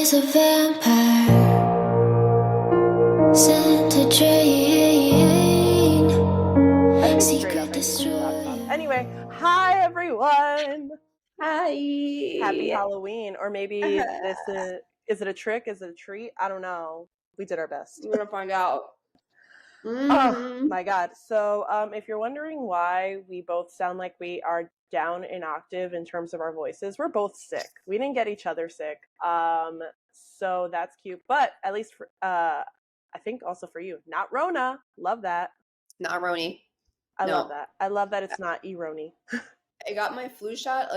is a vampire sent to drain. Secret destroyer. Anyway, hi everyone. Hi. Happy Halloween. Or maybe this is it a trick? Is it a treat? I don't know. We did our best. We're gonna find out. Oh my god. So if you're wondering why we both sound like we are down an octave in terms of our voices, we're both sick. We didn't get each other sick. So that's cute. But at least for, I think also for you. Not Rona. Love that. Not Roni. I love that. I love that it's not Eroni. I got my flu shot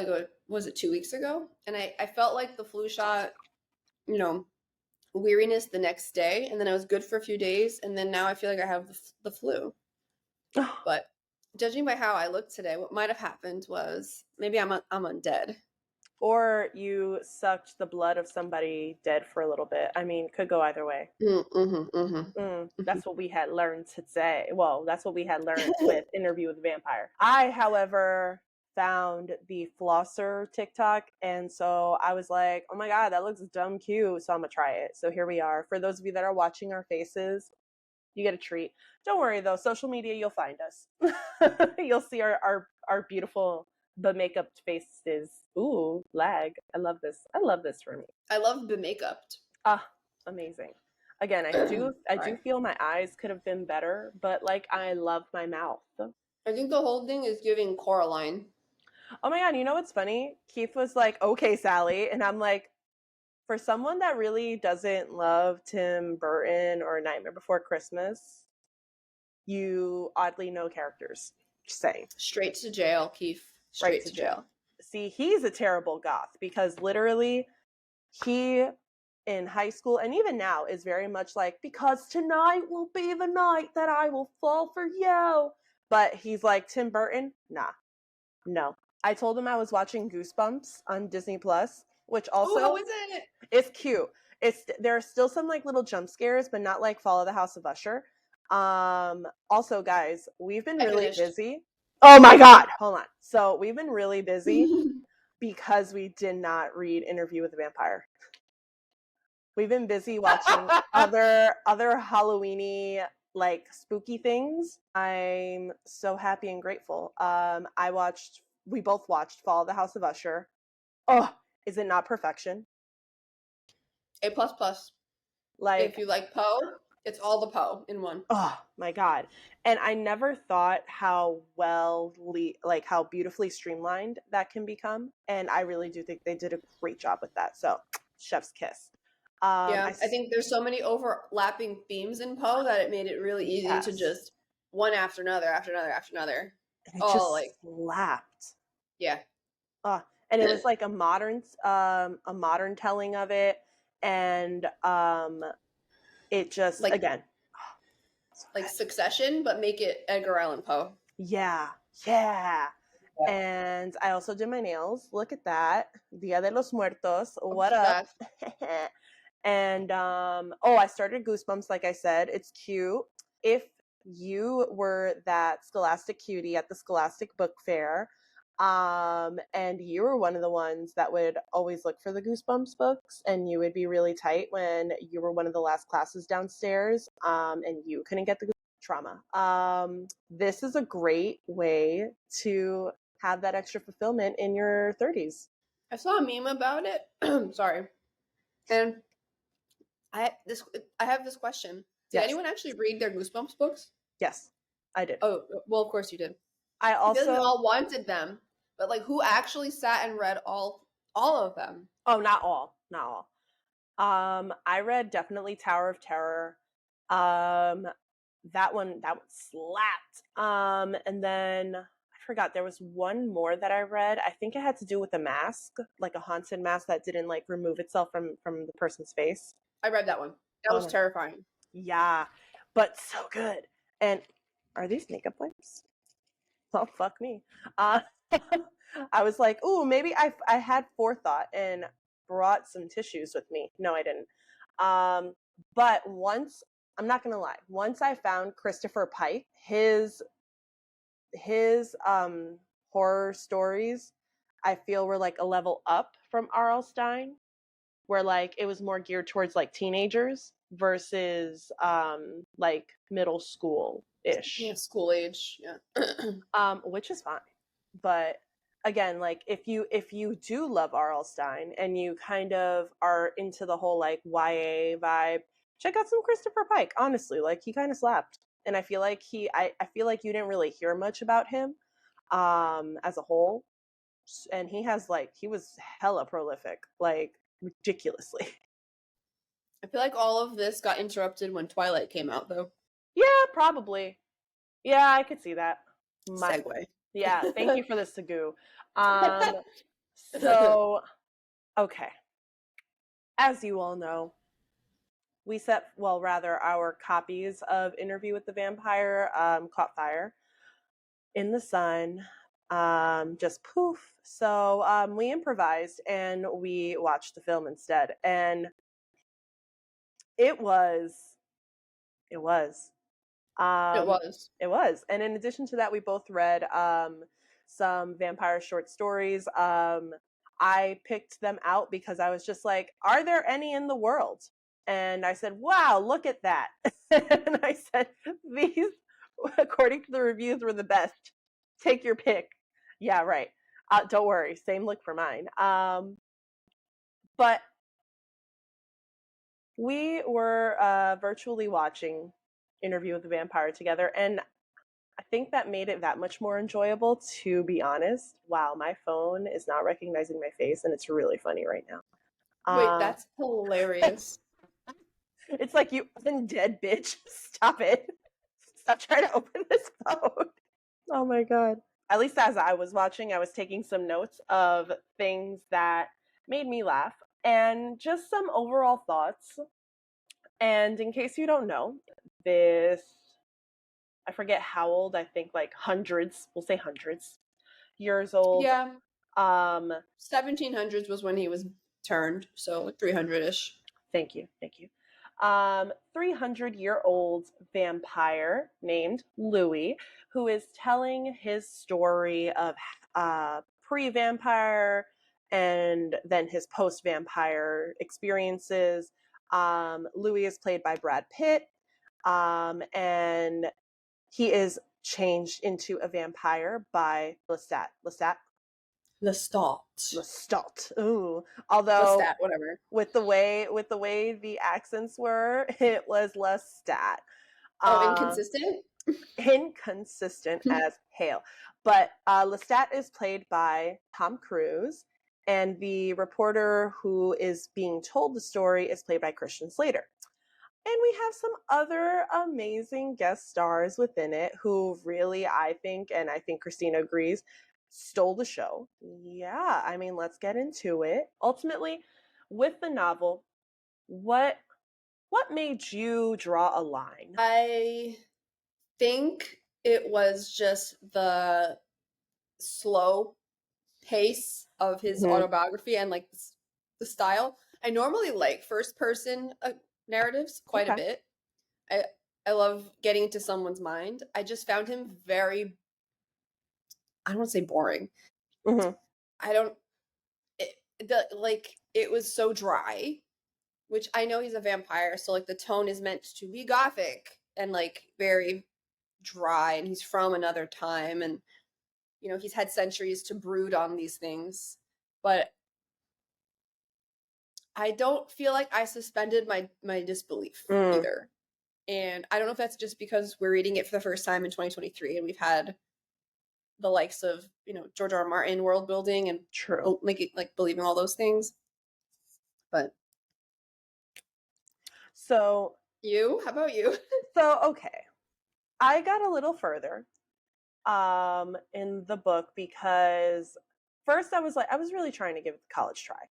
was it 2 weeks ago? And I felt like the flu shot, weariness the next day, and then I was good for a few days, and then now I feel like I have the flu. But judging by how I look today, what might have happened was maybe I'm undead. Or you sucked the blood of somebody dead for a little bit. I mean, could go either way. That's what we had learned today. Well, that's what we had learned with Interview with the Vampire. I, however, found the flosser TikTok, and so I was like, oh my god, that looks dumb cute, so I'm gonna try it. So here we are. For those of you that are watching our faces, you get a treat. Don't worry though, social media, you'll find us. You'll see our beautiful makeup faces. Ooh, lag. I love this for me. I love be-makeuped. Amazing. Again, I do feel my eyes could have been better, but like I love my mouth. I think the whole thing is giving Coraline. Oh my god, you know what's funny? Keith was like, okay, Sally, and I'm like, for someone that really doesn't love Tim Burton or Nightmare Before Christmas, you oddly know characters. Just saying. Straight to jail, Keith. Straight to jail. See, he's a terrible goth because literally he in high school and even now is very much like, because tonight will be the night that I will fall for you. But he's like, Tim Burton? Nah. No. I told him I was watching Goosebumps on Disney Plus, which also how is it? It's cute. There are still some like little jump scares, but not like Fall of the House of Usher. Also, guys, we've been really busy. Oh my god, hold on. So we've been really busy because we did not read Interview with the Vampire. We've been busy watching other Halloweeny like spooky things. I'm so happy and grateful. We both watched Fall of the House of Usher. Oh, is it not perfection? A++. Like, if you like Poe, it's all the Poe in one. Oh my god. And I never thought how how beautifully streamlined that can become. And I really do think they did a great job with that. So, chef's kiss. I think there's so many overlapping themes in Poe that it made it really easy to just one after another, after another, after another. And it just slapped. Yeah. And it was like a modern telling of it. And it just, like, again, like Succession, but make it Edgar Allan Poe. Yeah. And I also did my nails. Look at that. Dia de los Muertos. What up? And I started Goosebumps, like I said. It's cute. If you were that Scholastic cutie at the Scholastic Book Fair, and you were one of the ones that would always look for the Goosebumps books, and you would be really tight when you were one of the last classes downstairs, and you couldn't get the trauma. This is a great way to have that extra fulfillment in your 30s. I saw a meme about it. Sorry. And I have this question. Did anyone actually read their Goosebumps books? Yes, I did. Oh, well, of course you did. I also all wanted them, but like, who actually sat and read all of them? Oh, not all. I read definitely Tower of Terror. That one slapped. And then I forgot, there was one more that I read. I think it had to do with a mask, like a haunted mask that didn't like remove itself from the person's face. I read that one. That was terrifying. Yeah, but so good. And are these makeup wipes? Oh, fuck me. I was like, ooh, maybe I had forethought and brought some tissues with me. No, I didn't. But once, I'm not gonna lie, once I found Christopher Pike, his horror stories, I feel were like a level up from R.L. Stine. where like it was more geared towards like teenagers versus like middle school-ish. Yeah, school age. Yeah. Which is fine. But again, like if you do love R.L. Stine and you kind of are into the whole like YA vibe, check out some Christopher Pike. Honestly, like he kind of slapped. And I feel like I feel like you didn't really hear much about him as a whole. And he was hella prolific, like ridiculously. I feel like all of this got interrupted when Twilight came out, though. Yeah, probably. Yeah, I could see that. Segue. Yeah, thank you for the Sagoo. So, okay. As you all know, our copies of Interview with the Vampire caught fire in the sun. Just poof. So we improvised and we watched the film instead. And it was. It was. And in addition to that, we both read some vampire short stories. I picked them out because I was just like, are there any in the world? And I said, wow, look at that. And I said, these, according to the reviews, were the best. Take your pick. Yeah, right. Don't worry. Same look for mine. But we were virtually watching Interview with the Vampire together, and I think that made it that much more enjoyable, to be honest. Wow, my phone is not recognizing my face, and it's really funny right now. Wait, that's hilarious. It's like, you undead bitch. Stop it. Stop trying to open this phone. Oh my god. At least as I was watching, I was taking some notes of things that made me laugh and just some overall thoughts. And in case you don't know, I forget how old, I think like hundreds, we'll say hundreds years old. Yeah. 1700s was when he was turned, so 300-ish. Thank you. 300-year-old vampire named Louis, who is telling his story of pre-vampire and then his post-vampire experiences. Louis is played by Brad Pitt, and he is changed into a vampire by Lestat. Ooh. Although Lestat, whatever. With the way the accents were, it was Lestat. Inconsistent? Inconsistent as hail. But Lestat is played by Tom Cruise, and the reporter who is being told the story is played by Christian Slater. And we have some other amazing guest stars within it who really, I think Christina agrees, stole the show. Yeah, I mean, let's get into it. Ultimately, with the novel, what made you draw a line? I think it was just the slow pace of his autobiography and like the style. I normally like first person narratives quite a bit. I love getting into someone's mind. I just found him very, I don't want to say boring. It was so dry, which I know he's a vampire, so like the tone is meant to be gothic and like very dry, and he's from another time, and you know, he's had centuries to brood on these things. But I don't feel like I suspended my disbelief either. And I don't know if that's just because we're reading it for the first time in 2023 and we've had the likes of, you know, George R. R. Martin world building and like believing all those things. But so how about you? So okay, I got a little further in the book because first I was really trying to give it the college try,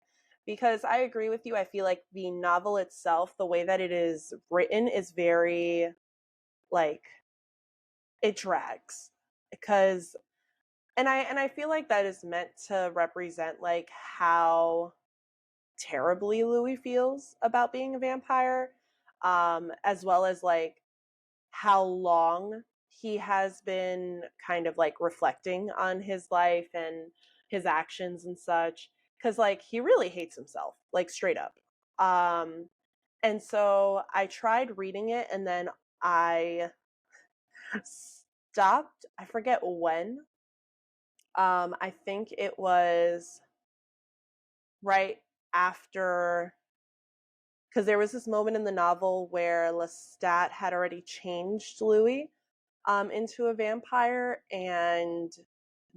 because I agree with you. I feel like the novel itself, the way that it is written, is very like, it drags, because and I feel like that is meant to represent like how terribly Louis feels about being a vampire, as well as like how long he has been kind of like reflecting on his life and his actions and such. because like he really hates himself, like straight up. And so I tried reading it, and then I stopped. I forget when. I think it was right after, because there was this moment in the novel where Lestat had already changed Louis into a vampire, and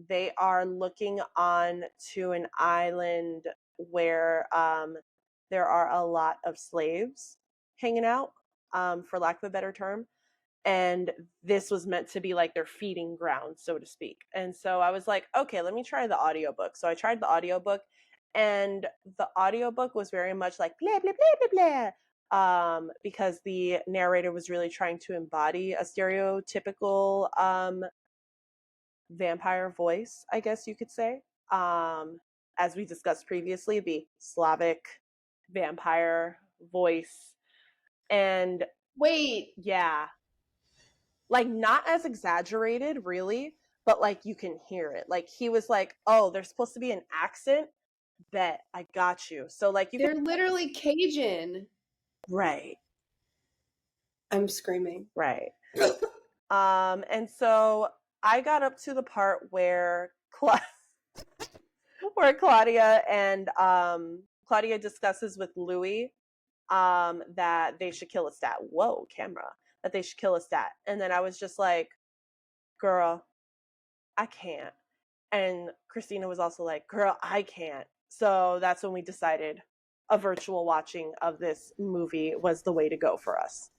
they are looking on to an island where there are a lot of slaves hanging out, for lack of a better term. And this was meant to be like their feeding ground, so to speak. And so I was like, okay, let me try the audiobook. So I tried the audiobook, and the audiobook was very much like blah blah blah blah blah, because the narrator was really trying to embody a stereotypical vampire voice, I guess you could say. As we discussed previously, the Slavic vampire voice. And Wait, yeah, like not as exaggerated really, but like you can hear it. Like he was like, oh, there's supposed to be an accent. Bet I got you. So like you they're could, literally Cajun. right, I'm screaming. right. And so I got up to the part where where Claudia and Claudia discusses with Louis that they should kill a stat. Whoa, camera. That they should kill a stat. And then I was just like, girl, I can't. And Christina was also like, girl, I can't. So that's when we decided a virtual watching of this movie was the way to go for us.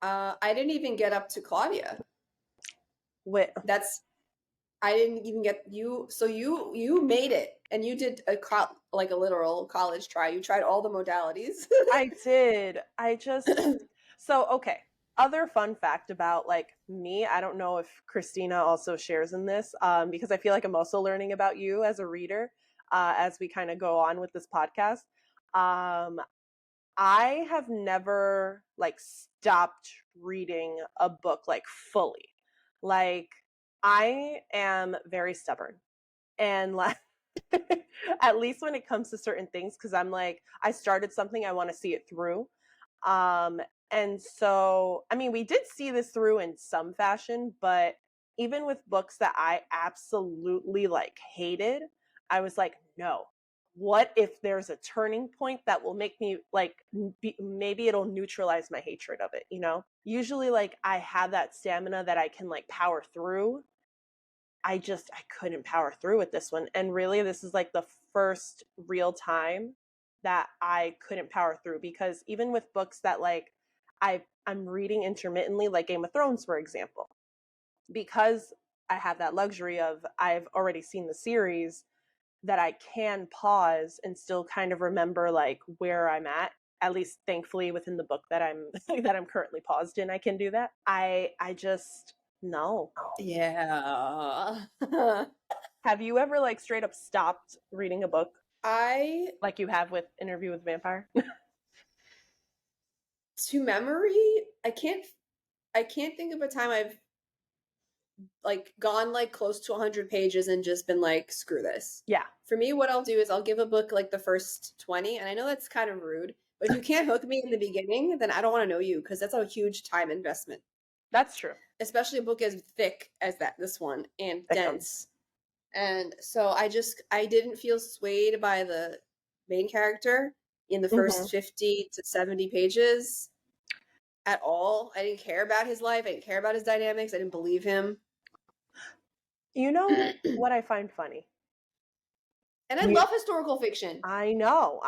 I didn't even get up to Claudia. That's I didn't even get you. So you made it, and you did like a literal college try. You tried all the modalities. I did. So okay. Other fun fact about like me, I don't know if Christina also shares in this, because I feel like I'm also learning about you as a reader, as we kind of go on with this podcast. I have never like stopped reading a book like fully. Like I am very stubborn, and like at least when it comes to certain things, because I'm like, I started something, I want to see it through. And so I mean we did see this through in some fashion, but even with books that I absolutely like hated, I was like, no, what if there's a turning point that will make me like maybe it'll neutralize my hatred of it, you know? Usually like I have that stamina that I can like power through. I couldn't power through with this one. And really this is like the first real time that I couldn't power through, because even with books that like I'm reading intermittently, like Game of Thrones, for example, because I have that luxury of I've already seen the series, that I can pause and still kind of remember like where I'm at least thankfully within the book that I'm that I'm currently paused in, I can do that. I just no. Yeah. Have you ever like straight up stopped reading a book I like you have with Interview with the Vampire? To memory, I can't think of a time I've like gone like close to 100 pages and just been like, screw this. Yeah. For me, what I'll do is I'll give a book like the first 20, and I know that's kind of rude, but if you can't hook me in the beginning, then I don't want to know you, because that's a huge time investment. That's true. Especially a book as thick as this one, and dense. And so I didn't feel swayed by the main character in the first 50 to 70 pages at all. I didn't care about his life. I didn't care about his dynamics. I didn't believe him. You know what I find funny? And I love historical fiction. I know.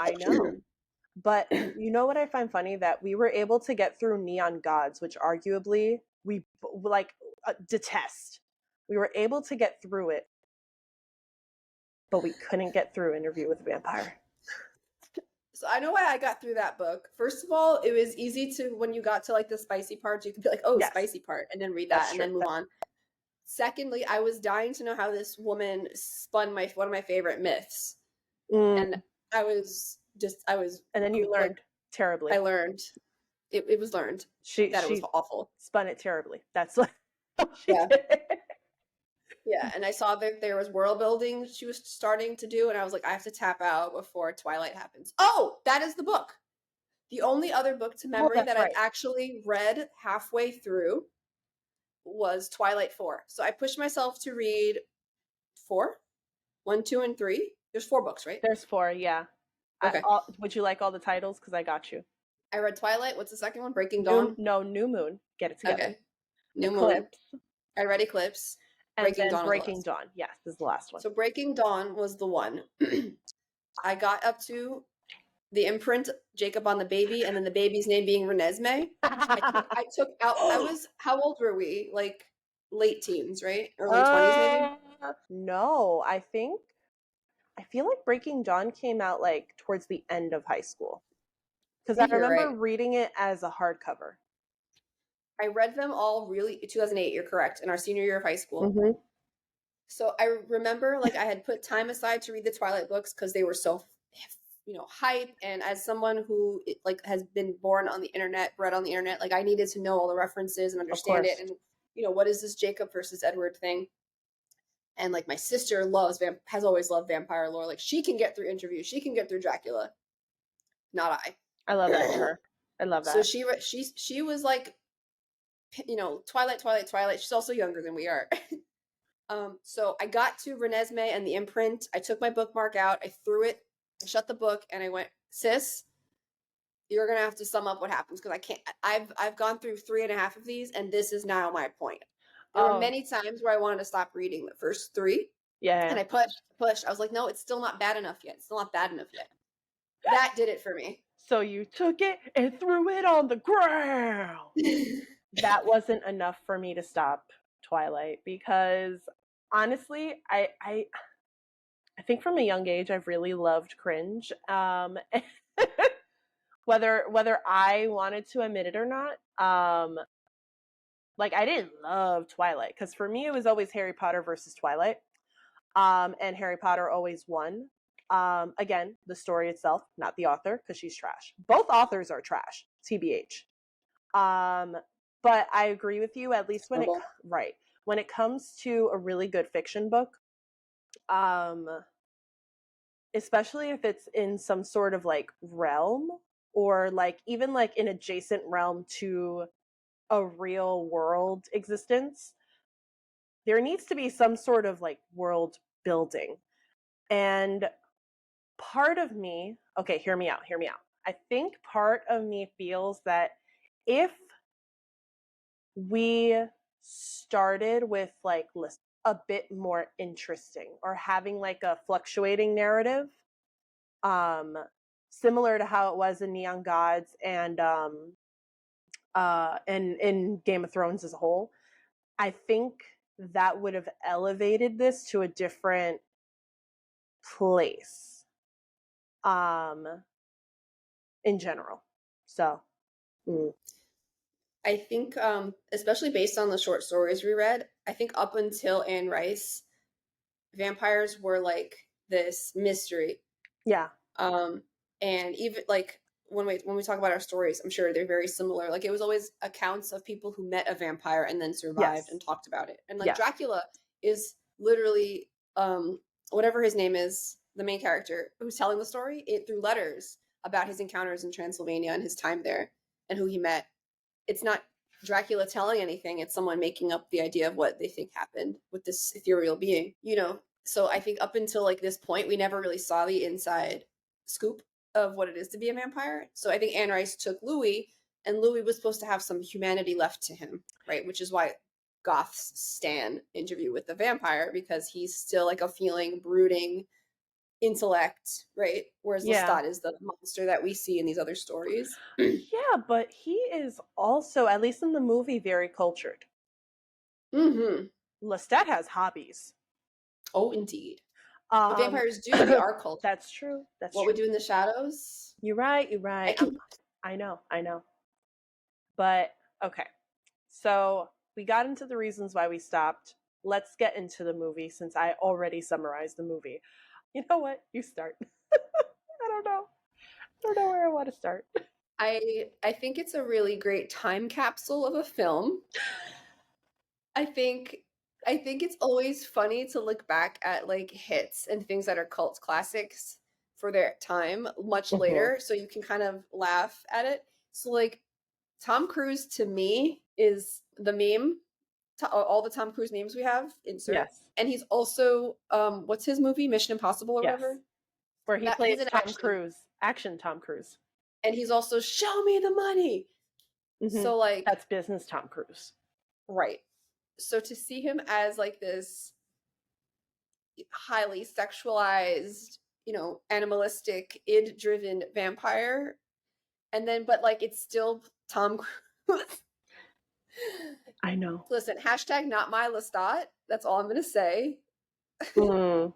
But you know what I find funny? That we were able to get through Neon Gods, which arguably we like detest. We were able to get through it, but we couldn't get through Interview with the Vampire. So I know why I got through that book. First of all, it was easy to, when you got to like the spicy parts, you could be like, oh, yes. Spicy part, and then read that and then move on. Secondly, I was dying to know how this woman spun one of my favorite myths. And I was and then you learned terribly. I learned. It was learned that it was awful. Spun it terribly. That's what yeah. Yeah, and I saw that there was world building she was starting to do, and I was like, I have to tap out before Twilight happens. Oh, that is the book. The only other book to memory that's that I've right. actually read halfway through was Twilight 4. So I pushed myself to read 4, 1, 2, and 3. There's 4 books, right? There's 4, yeah. Okay. Would you like all the titles? Because I got you. I read Twilight. What's the second one? Breaking Dawn? New Moon. Get it together. Okay. New Eclipse. Moon. I read Eclipse. And Breaking then Dawn Breaking Dawn. Yes, this is the last one. So Breaking Dawn was the one. I got up to the imprint, Jacob on the baby, and then the baby's name being Renesmee. I took out, how old were we? Like late teens, right? Early 20s maybe? No, I feel like Breaking Dawn came out like towards the end of high school. Because I remember reading it as a hardcover. I read them all 2008, you're correct, in our senior year of high school. Mm-hmm. So I remember like I had put time aside to read the Twilight books because they were so, hype. And as someone who like has been born on the internet, bred on the internet, like I needed to know all the references and understand it. And, what is this Jacob versus Edward thing? And like my sister has always loved vampire lore. Like she can get through interviews. She can get through Dracula. Not I. I love that for her. I love that. So she was like, Twilight. She's also younger than we are. So I got to Renesmee and the imprint. I took my bookmark out. I threw it. I shut the book and I went, sis, you're gonna have to sum up what happens because I can't. I've gone through 3.5 of these, and this is now my point. There were many times where I wanted to stop reading the first 3. Yeah. And I pushed. I was like, no, it's still not bad enough yet. It's still not bad enough yet. That did it for me. So you took it and threw it on the ground. That wasn't enough for me to stop Twilight because honestly, I think from a young age I've really loved cringe. Whether I wanted to admit it or not. Like I didn't love Twilight because for me it was always Harry Potter versus Twilight. And Harry Potter always won. Again, the story itself, not the author, because she's trash. Both authors are trash, TBH. But I agree with you, at least when it comes to a really good fiction book, especially if it's in some sort of like realm or like even like an adjacent realm to a real world existence, there needs to be some sort of like world building. And part of me, okay, hear me out. I think part of me feels that if we started with like a bit more interesting or having like a fluctuating narrative, similar to how it was in Neon Gods and in Game of Thrones as a whole, I think that would have elevated this to a different place in general. So I think especially based on the short stories we read, I think up until Anne Rice, vampires were like this mystery. Yeah. And even like when we talk about our stories, I'm sure they're very similar. Like it was always accounts of people who met a vampire and then survived and talked about it. And like Dracula is literally whatever his name is, the main character who's telling the story through letters about his encounters in Transylvania and his time there and who he met. It's not Dracula telling anything. It's someone making up the idea of what they think happened with this ethereal being, So I think up until like this point, we never really saw the inside scoop of what it is to be a vampire. So I think Anne Rice took Louis, and Louis was supposed to have some humanity left to him, right? Which is why goths stan Interview with the Vampire, because he's still like a feeling, brooding intellect, right? Whereas Lestat is the monster that we see in these other stories. Yeah, but he is also, at least in the movie, very cultured. Mm-hmm. Lestat has hobbies. Oh, indeed. What vampires do, they are cultured. That's true. That's what true. we do in the shadows. You're right. I know. But okay. So we got into the reasons why we stopped. Let's get into the movie since I already summarized the movie. You know what? You start. I don't know where I want to start. I think it's a really great time capsule of a film. I think I think it's always funny to look back at like hits and things that are cult classics for their time much later, so you can kind of laugh at it. So like Tom Cruise to me is the meme, all the Tom Cruise memes we have, insert. Yes. And he's also what's his movie, Mission Impossible or Yes. whatever? Where he That he's plays an Tom Cruise. Action Tom Cruise. And he's also show me the money. So like that's business Tom Cruise. Right. So to see him as like this highly sexualized, animalistic, id-driven vampire, and then but like it's still Tom Cruise. I know. Listen, hashtag not my Lestat. That's all I'm gonna say. I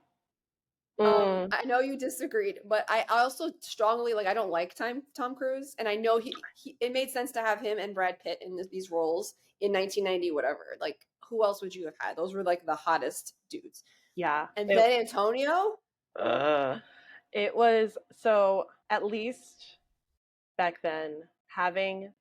know you disagreed, but I also strongly I don't like Tom Cruise, and I know it made sense to have him and Brad Pitt in these roles in 1990, whatever. Like, who else would you have had? Those were like the hottest dudes. Yeah. And then Antonio. It was, so at least back then, having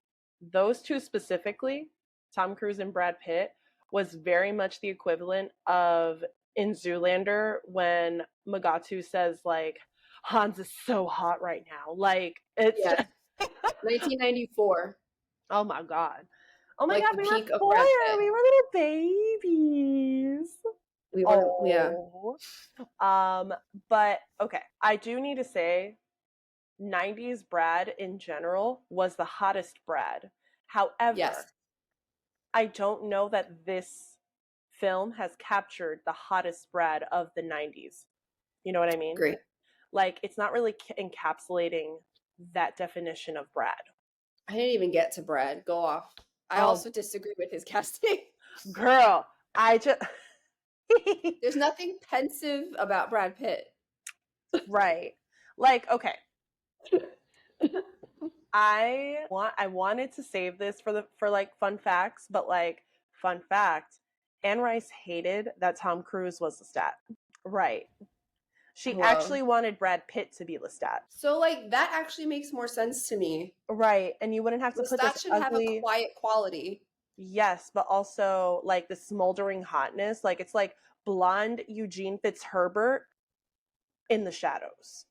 those two specifically, Tom Cruise and Brad Pitt, was very much the equivalent of in Zoolander when Mugatu says like, Hans is so hot right now. Like, it's 1994. Oh my god. Oh my like god, the we peak were of four. Brad Pitt. We were little babies. We were, yeah. But okay, I do need to say 90s Brad in general was the hottest Brad. However, Yes. I don't know that this film has captured the hottest Brad of the 90s. You know what I mean? Great. Like, it's not really encapsulating that definition of Brad. I didn't even get to Brad. Go off. I also disagree with his casting. Girl, I just... There's nothing pensive about Brad Pitt. Right. Like, okay. I wanted to save this for like fun facts, but like, fun fact, Anne Rice hated that Tom Cruise was Lestat. Right. She actually wanted Brad Pitt to be Lestat. So like that actually makes more sense to me. Right. And you wouldn't have to put this should ugly... have a quiet quality. Yes, but also like the smoldering hotness. Like, it's like blonde Eugene Fitzherbert in the shadows.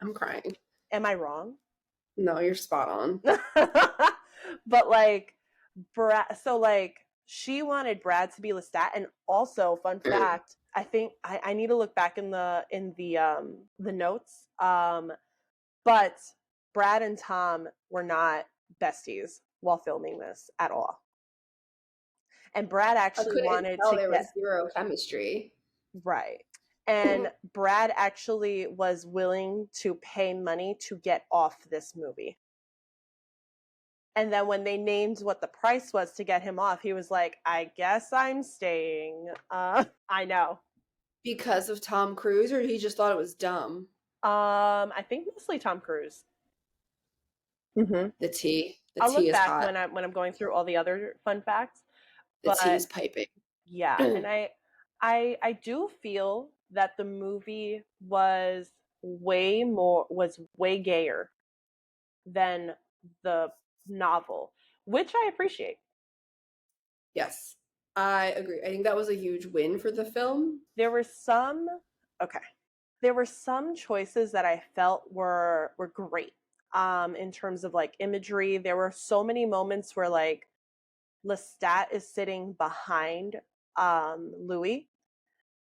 I'm crying. Am I wrong? No, you're spot on. But like, so like, she wanted Brad to be Lestat, and also, fun fact, I think I need to look back in the notes. But Brad and Tom were not besties while filming this at all. And Brad actually wanted to there was zero chemistry. Right. And Brad actually was willing to pay money to get off this movie. And then when they named what the price was to get him off, he was like, I guess I'm staying. I know. Because of Tom Cruise, or he just thought it was dumb? I think mostly Tom Cruise. The tea. I'll look is back hot. when I'm going through all the other fun facts. The tea is piping. Yeah, and I do feel that the movie was way gayer than the novel, which I appreciate. Yes, I agree. I think that was a huge win for the film. There were some choices that I felt were great. In terms of like imagery, there were so many moments where like Lestat is sitting behind Louis,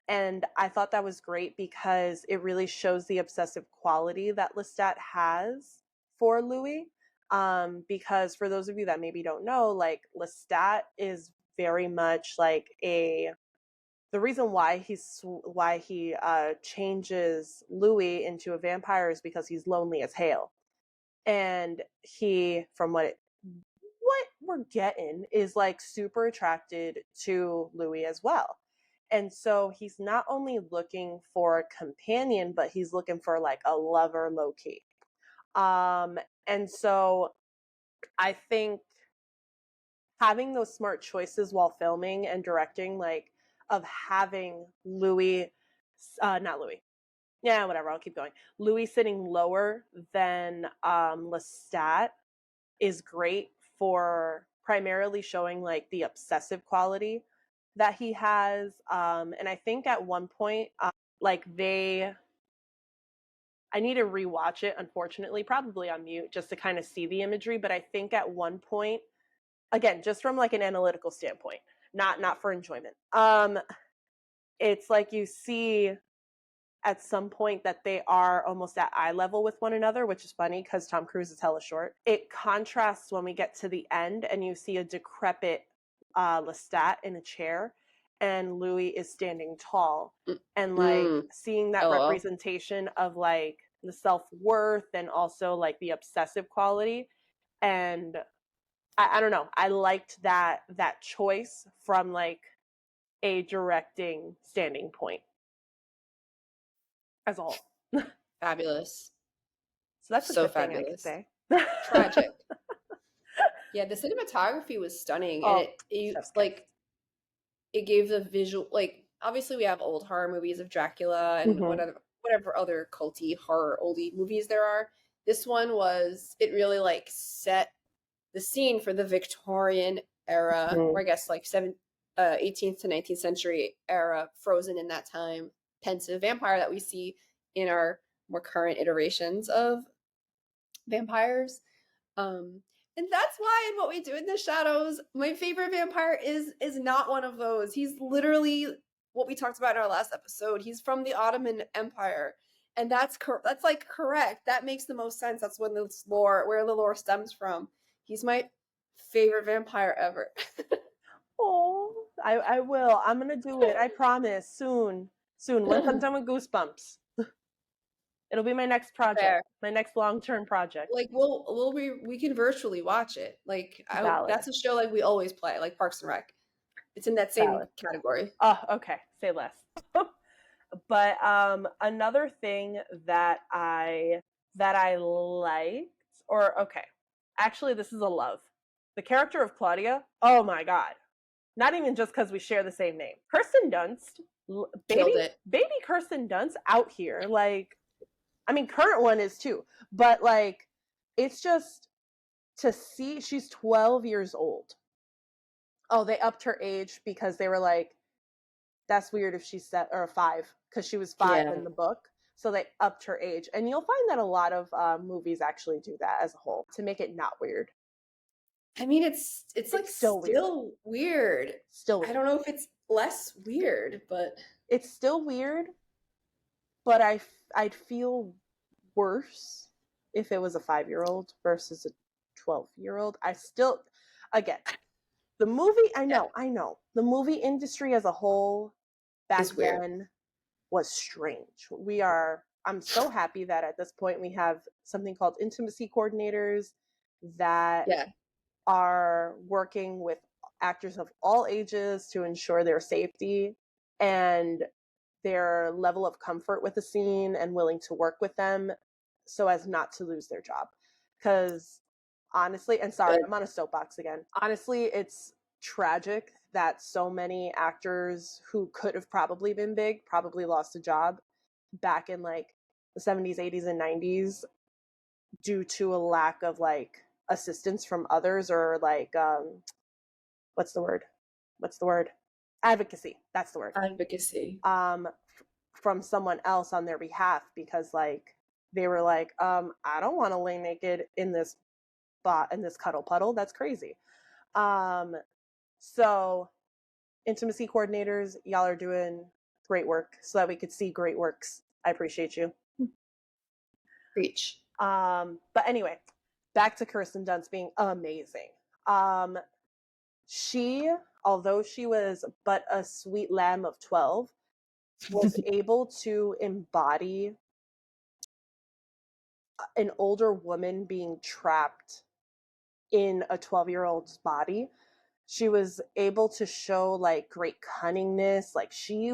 and I thought that was great because it really shows the obsessive quality that Lestat has for Louis. Because for those of you that maybe don't know, like, Lestat is very much like the reason why he changes Louis into a vampire is because he's lonely as hell. And he, from what we're getting, is like super attracted to Louis as well. And so he's not only looking for a companion, but he's looking for like a lover low key. And so I think having those smart choices while filming and directing, like, of having Louis, not Louis, yeah, whatever, I'll keep going. Louis sitting lower than Lestat is great for primarily showing like the obsessive quality that he has. And I think at one point, I need to rewatch it, unfortunately, probably on mute, just to kind of see the imagery. But I think at one point, again, just from like an analytical standpoint, not for enjoyment, it's like you see at some point that they are almost at eye level with one another, which is funny because Tom Cruise is hella short. It contrasts when we get to the end and you see a decrepit Lestat in a chair and Louis is standing tall, and like seeing that representation of like the self-worth and also like the obsessive quality. And I don't know, I liked that choice from like a directing standing point as a whole. Fabulous. So that's so a good fabulous. thing I could say. Tragic. Yeah, the cinematography was stunning, and it like it gave the visual, like obviously we have old horror movies of Dracula and whatever other culty horror oldie movies there are. This one it really like set the scene for the Victorian era, or I guess like 18th to 19th century era, frozen in that time, pensive vampire that we see in our more current iterations of vampires. And that's why in What We Do in the Shadows, my favorite vampire is not one of those. He's literally what we talked about in our last episode. He's from the Ottoman Empire. And that's like correct. That makes the most sense. That's where the lore stems from. He's my favorite vampire ever. Oh, I will. I'm gonna do it. I promise. Soon. Once I'm done with Goosebumps, it'll be my next project. My next long-term project. Like we can virtually watch it. Like that's a show like we always play, like Parks and Rec. It's in that same category. Oh, okay. Say less. But another thing that I liked, or okay, actually this is a love. The character of Claudia. Oh my god. Not even just because we share the same name. Kirsten Dunst, baby Kirsten Dunst out here. Like, I mean, current one is too, but like, it's just to see, she's 12 years old. Oh, they upped her age because they were like, that's weird if she's 5, because she was 5 in the book. So they upped her age. And you'll find that a lot of movies actually do that as a whole to make it not weird. I mean, it's like still weird. Still weird. I don't know if it's less weird, but it's still weird. But I'd feel worse if it was a 5-year-old versus a 12-year-old. I still, again, the movie, I know. The movie industry as a whole back then was strange. I'm so happy that at this point we have something called intimacy coordinators that are working with actors of all ages to ensure their safety and their level of comfort with the scene and willing to work with them so as not to lose their job. Because honestly, and sorry, I'm on a soapbox again. Honestly, it's tragic that so many actors who could have probably been big probably lost a job back in like the 70s, 80s, and 90s due to a lack of like assistance from others, or like what's the word? Advocacy. That's the word. Advocacy. From someone else on their behalf, because like they were like, I don't want to lay naked in this cuddle puddle. That's crazy. So intimacy coordinators, y'all are doing great work so that we could see great works. I appreciate you. Preach. But anyway, back to Kirsten Dunst being amazing. She, although she was but a sweet lamb of 12, was able to embody an older woman being trapped in a 12-year-old's body. She was able to show like great cunningness. Like she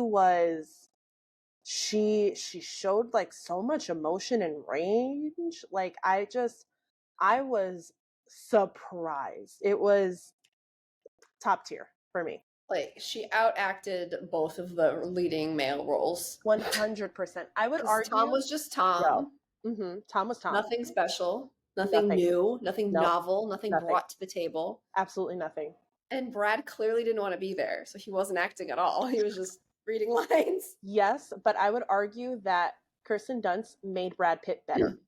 showed like so much emotion and range. Like I was surprised. It was top tier for me. Like she outacted both of the leading male roles. 100%. I would argue Tom was just Tom. Tom was Tom. Nothing special. Nothing new. Nothing novel. Nothing brought to the table. Absolutely nothing. And Brad clearly didn't want to be there, so he wasn't acting at all. He was just reading lines. Yes, but I would argue that Kirsten Dunst made Brad Pitt better.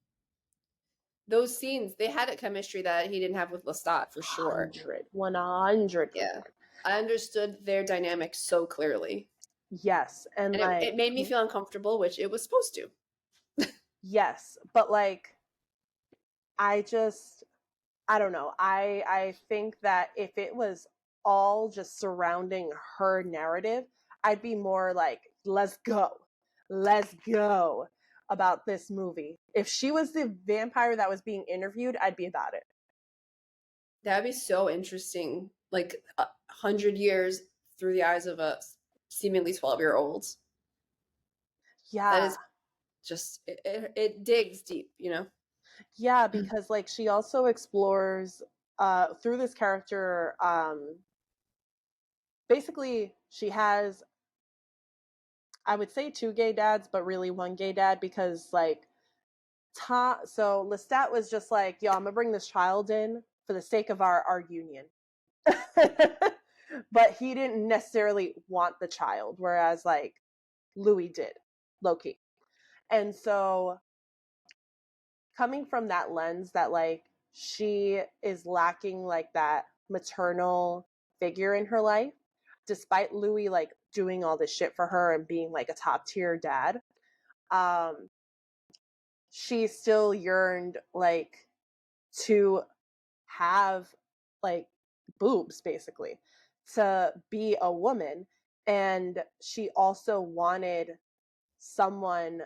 Those scenes, they had a chemistry that he didn't have with Lestat, for sure. 100%. Yeah. I understood their dynamic so clearly. Yes, and like it made me feel uncomfortable, which it was supposed to. Yes, but like I don't know. I think that if it was all just surrounding her narrative, I'd be more like, let's go about this movie. If she was the vampire that was being interviewed, I'd be about it. That'd be so interesting. Like 100 years through the eyes of a seemingly 12-year-old. Yeah. That is just, it digs deep, you know? Yeah, because like she also explores through this character, basically she has, I would say, 2 gay dads, but really 1 gay dad, because like so Lestat was just like, yo, I'm gonna bring this child in for the sake of our union. But he didn't necessarily want the child, whereas like Louis did, low-key. And so coming from that lens that like she is lacking like that maternal figure in her life, despite Louis like doing all this shit for her and being like a top tier dad, she still yearned like to have like boobs, basically, to be a woman. And she also wanted someone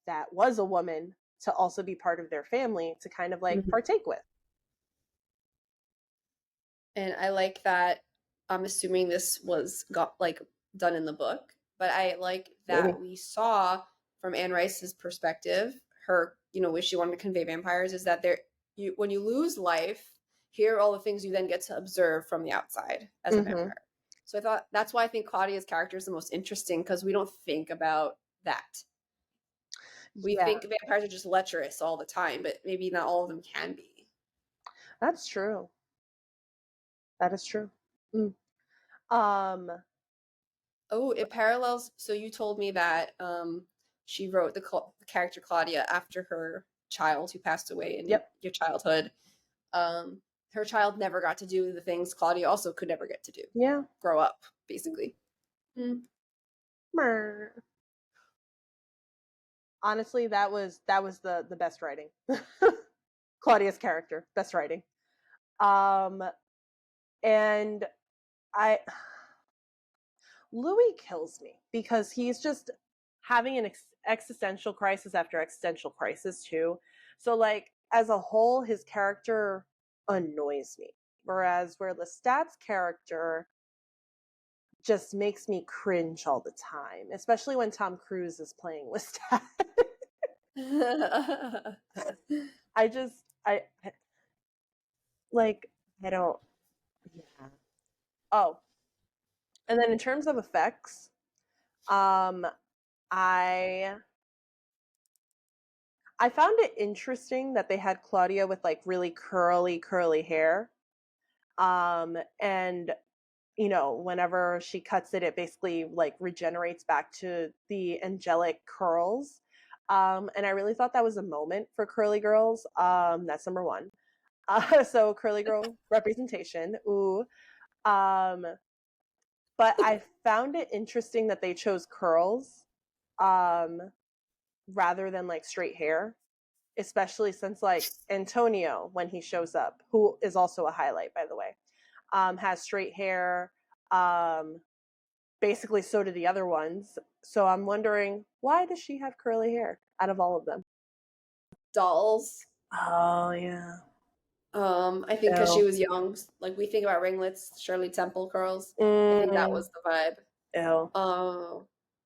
that was a woman to also be part of their family to kind of like partake with. And I like that. I'm assuming this was done in the book, but I like that we saw from Anne Rice's perspective, her, what she wanted to convey vampires is that when you lose life, here are all the things you then get to observe from the outside as a vampire. So I thought that's why I think Claudia's character is the most interesting, because we don't think about that. We think vampires are just lecherous all the time, but maybe not all of them can be. That's true. That is true. Oh, it parallels. So you told me that she wrote the character Claudia after her child who passed away in your childhood. Her child never got to do the things Claudia also could never get to do. Yeah. Grow up, basically. Honestly, that was the best writing. Claudia's character, best writing. And Louis kills me because he's just having an existential crisis after existential crisis too. So like as a whole, his character annoys me. Whereas where Lestat's character just makes me cringe all the time, especially when Tom Cruise is playing Lestat. I don't. Yeah. Oh, and then in terms of effects, I found it interesting that they had Claudia with like really curly hair. And whenever she cuts it, it basically like regenerates back to the angelic curls. And I really thought that was a moment for curly girls. That's number one. So curly girl representation. Ooh. But I found it interesting that they chose curls rather than like straight hair, especially since like Antonio, when he shows up, who is also a highlight, by the way, has straight hair. Basically, so do the other ones. So I'm wondering, why does she have curly hair out of all of them? Dolls. Oh, yeah. I think because she was young. Like we think about ringlets, Shirley Temple curls. I think that was the vibe. Ew.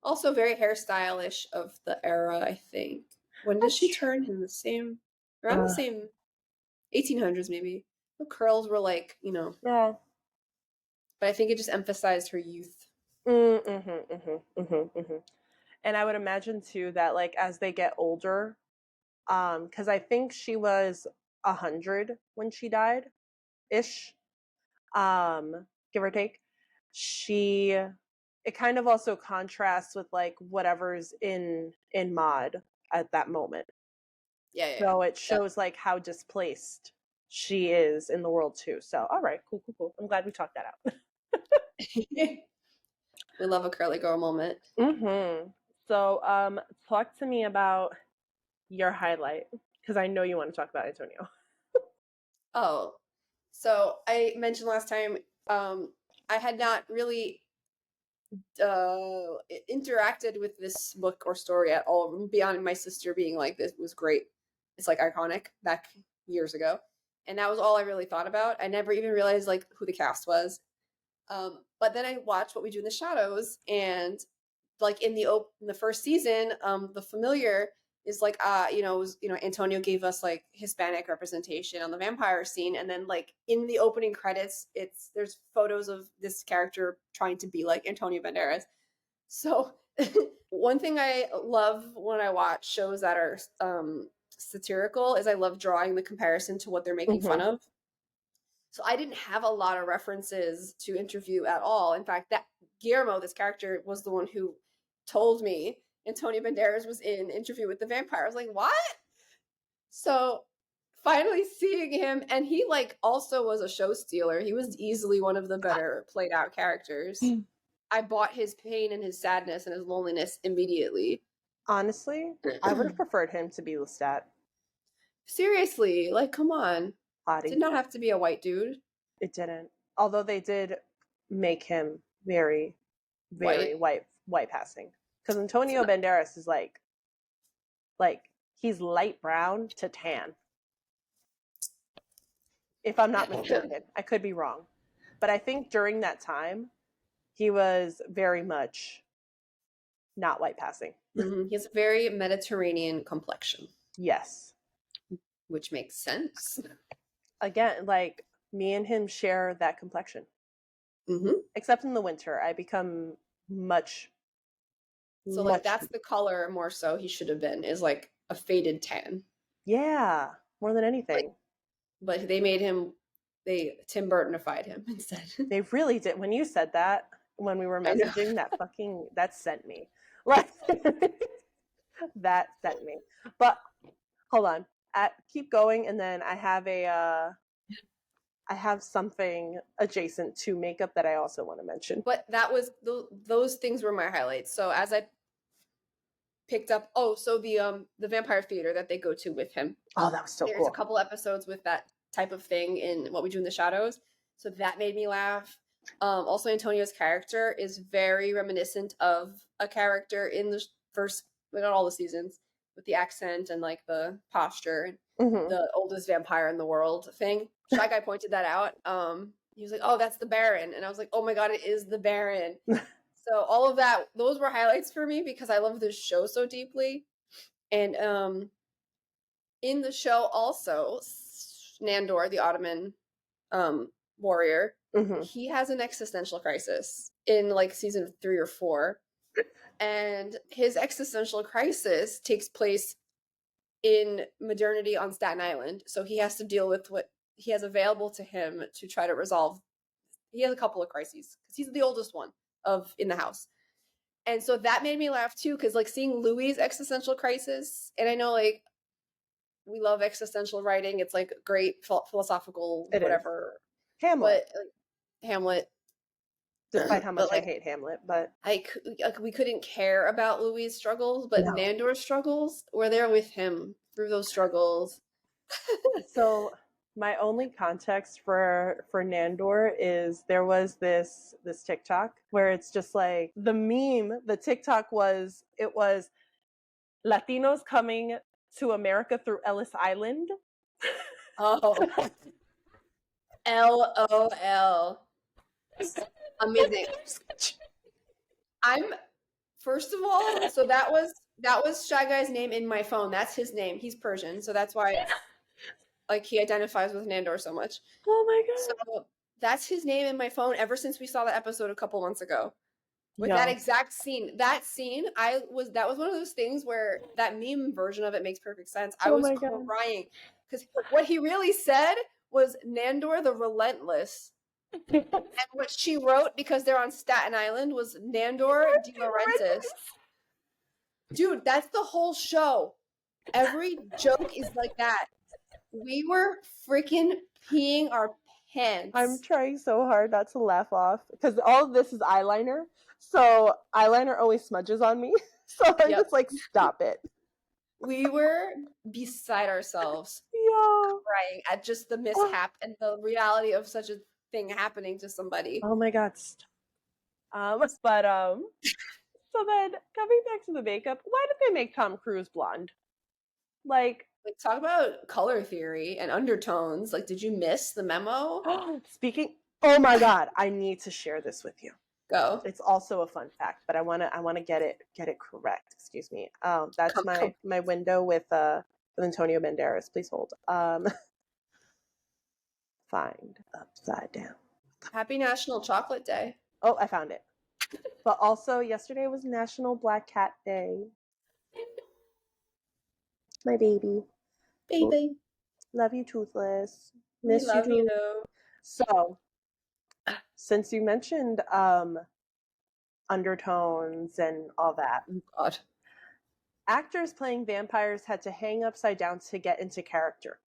Also very hairstylish of the era, I think. When did she turn in around the same 1800s maybe? The curls were like, Yeah. But I think it just emphasized her youth. And I would imagine too that like as they get older, because I think she was 100 when she died, ish. give or take. It kind of also contrasts with like whatever's in mod at that moment. Yeah. So it shows like how displaced she is in the world too. So all right, cool. I'm glad we talked that out. We love a curly girl moment. So talk to me about your highlight, because I know you want to talk about Antonio. Oh, so I mentioned last time, I had not really interacted with this book or story at all, beyond my sister being like, this was great. It's like iconic back years ago. And that was all I really thought about. I never even realized like who the cast was. But then I watched What We Do in the Shadows, and like in the first season, the familiar is like, Antonio gave us like Hispanic representation on the vampire scene, and then like in the opening credits, there's photos of this character trying to be like Antonio Banderas. So one thing I love when I watch shows that are satirical is I love drawing the comparison to what they're making fun of. So I didn't have a lot of references to Interview at all. In fact, that Guillermo, this character, was the one who told me Antonio Banderas was in Interview with the Vampire. I was like, what? So finally seeing him, and he like also was a show stealer. He was easily one of the better played out characters. I bought his pain and his sadness and his loneliness immediately. Honestly, I would have preferred him to be Lestat. Seriously, like, come on. Hottie. Did not have to be a white dude. It didn't. Although they did make him very, very white passing. Because Antonio Banderas is like he's light brown to tan. If I'm not mistaken. I could be wrong. But I think during that time, he was very much not white passing. He has a very Mediterranean complexion. Yes. Which makes sense. Again, like, me and him share that complexion. Except in the winter, I become much. So, like, that's the color more so he should have been, is like a faded tan. Yeah, more than anything. But they made him, Tim Burtonified him instead. They really did. When you said that, when we were messaging, that sent me. Like, that sent me. But hold on, keep going, and then I have something adjacent to makeup that I also want to mention. But that was those things were my highlights. So as I picked up, the vampire theater that they go to with him. Oh, that was so cool. There's a couple episodes with that type of thing in What We Do in the Shadows. So that made me laugh. Also, Antonio's character is very reminiscent of a character in the first, not all the seasons, with the accent and like the posture and the oldest vampire in the world thing. Shy Guy pointed that out. He was like, "Oh, that's the Baron," and I was like, "Oh my god, it is the Baron." So all of that, those were highlights for me because I love this show so deeply. And in the show also, Nandor, the Ottoman warrior, he has an existential crisis in like season 3 or 4. And his existential crisis takes place in modernity on Staten Island. So he has to deal with what he has available to him to try to resolve. He has a couple of crises because he's the oldest one in the house. And so that made me laugh too, because like seeing Louis' existential crisis, and I know like we love existential writing. It's like great philosophical, whatever. Hamlet. But Hamlet. Despite how much I hate Hamlet, but we couldn't care about Louis' struggles, but Nandor's struggles were there with him through those struggles. So my only context for Nandor is there was this TikTok where it's just like the TikTok was Latinos coming to America through Ellis Island. Oh. LOL. Amazing. First of all, so that was Shy Guy's name in my phone. That's his name. He's Persian, so that's why like he identifies with Nandor so much. Oh my god. So that's his name in my phone ever since we saw that episode a couple months ago. With that exact scene. That scene, that was one of those things where that meme version of it makes perfect sense. I was crying because what he really said was Nandor the Relentless. And what she wrote, because they're on Staten Island, was Nandor the Relentless. Dude, that's the whole show. Every joke is like that. We were freaking peeing our pants. I'm trying so hard not to laugh off because all of this is eyeliner. So eyeliner always smudges on me. So I'm just like, stop it. We were beside ourselves, crying at just the mishap and the reality of such a thing happening to somebody. Oh my god. So then coming back to the makeup, why did they make Tom Cruise blonde? Like talk about color theory and undertones. Like, did you miss the memo? Oh my god, I need to share this with you. Go. It's also a fun fact, but I wanna get it correct. Excuse me. That's my window with Antonio Banderas. Please hold. Find upside down. Happy National Chocolate Day. Oh, I found it. But also yesterday was National Black Cat Day. My baby. Baby. Love you, Toothless. Miss you too. So, since you mentioned undertones and all that. Oh god. Actors playing vampires had to hang upside down to get into character.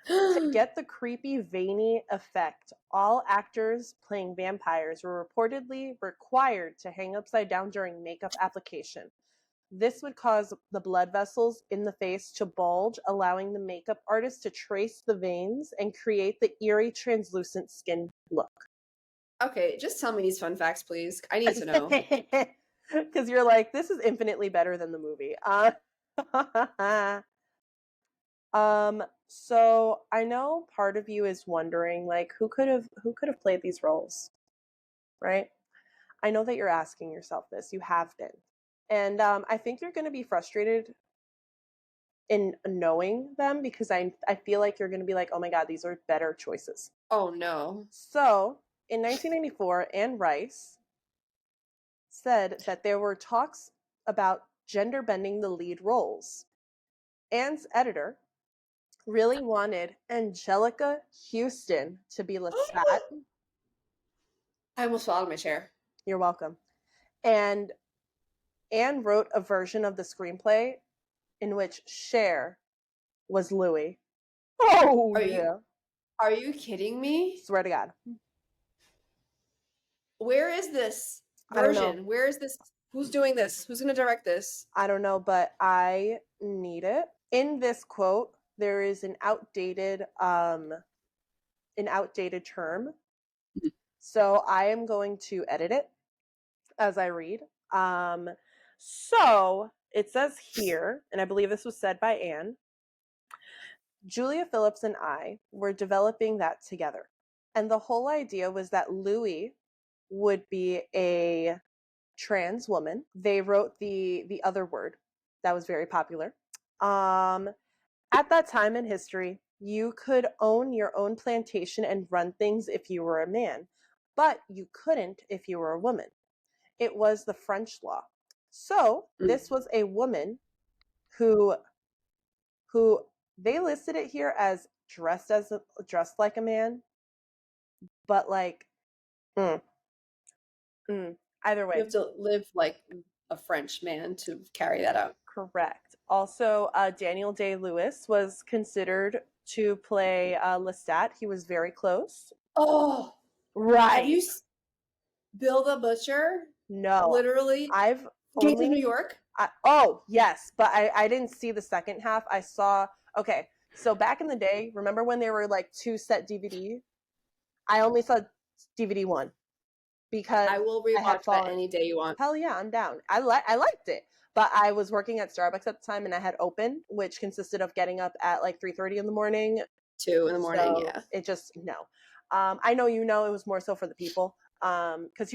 To get the creepy, veiny effect, all actors playing vampires were reportedly required to hang upside down during makeup application. This would cause the blood vessels in the face to bulge, allowing the makeup artist to trace the veins and create the eerie, translucent skin look. Okay, just tell me these fun facts, please. I need to know. Because you're like, this is infinitely better than the movie. So I know part of you is wondering, like, who could have played these roles, right? I know that you're asking yourself this. You have been. And I think you're going to be frustrated in knowing them because I feel like you're going to be like, oh my God, these are better choices. Oh no. So in 1994, Anne Rice said that there were talks about gender bending the lead roles. Anne's editor really wanted Angelica Houston to be Lestat. I almost fell out of my chair. You're welcome. And Anne wrote a version of the screenplay in which Cher was Louis. Oh, Are you kidding me? Swear to God. Where is this version? Where is this? Who's doing this? Who's going to direct this? I don't know, but I need it. In this quote, there is an outdated term. So I am going to edit it as I read. So it says here, and I believe this was said by Anne, Julia Phillips and I were developing that together. And the whole idea was that Louis would be a trans woman. They wrote the other word that was very popular. At that time in history, you could own your own plantation and run things if you were a man, but you couldn't if you were a woman. It was the French law. So this was a woman who they listed it here as dressed like a man, but like either way, you have to live like a French man to carry that out. Correct. Also, Daniel Day-Lewis was considered to play Lestat. He was very close. Oh, right. Have you Bill the Butcher? No, literally. I've Gangs of New York. Yes, but I didn't see the second half. I saw. Okay, so back in the day, remember when there were like 2 set DVD? I only saw DVD 1 because I will rewatch that any day you want. Hell yeah, I'm down. I liked it. But I was working at Starbucks at the time and I had open, which consisted of getting up at like 3:30 in the morning. 2 in the morning, so yeah. It just, no. I know it was more so for the people. Because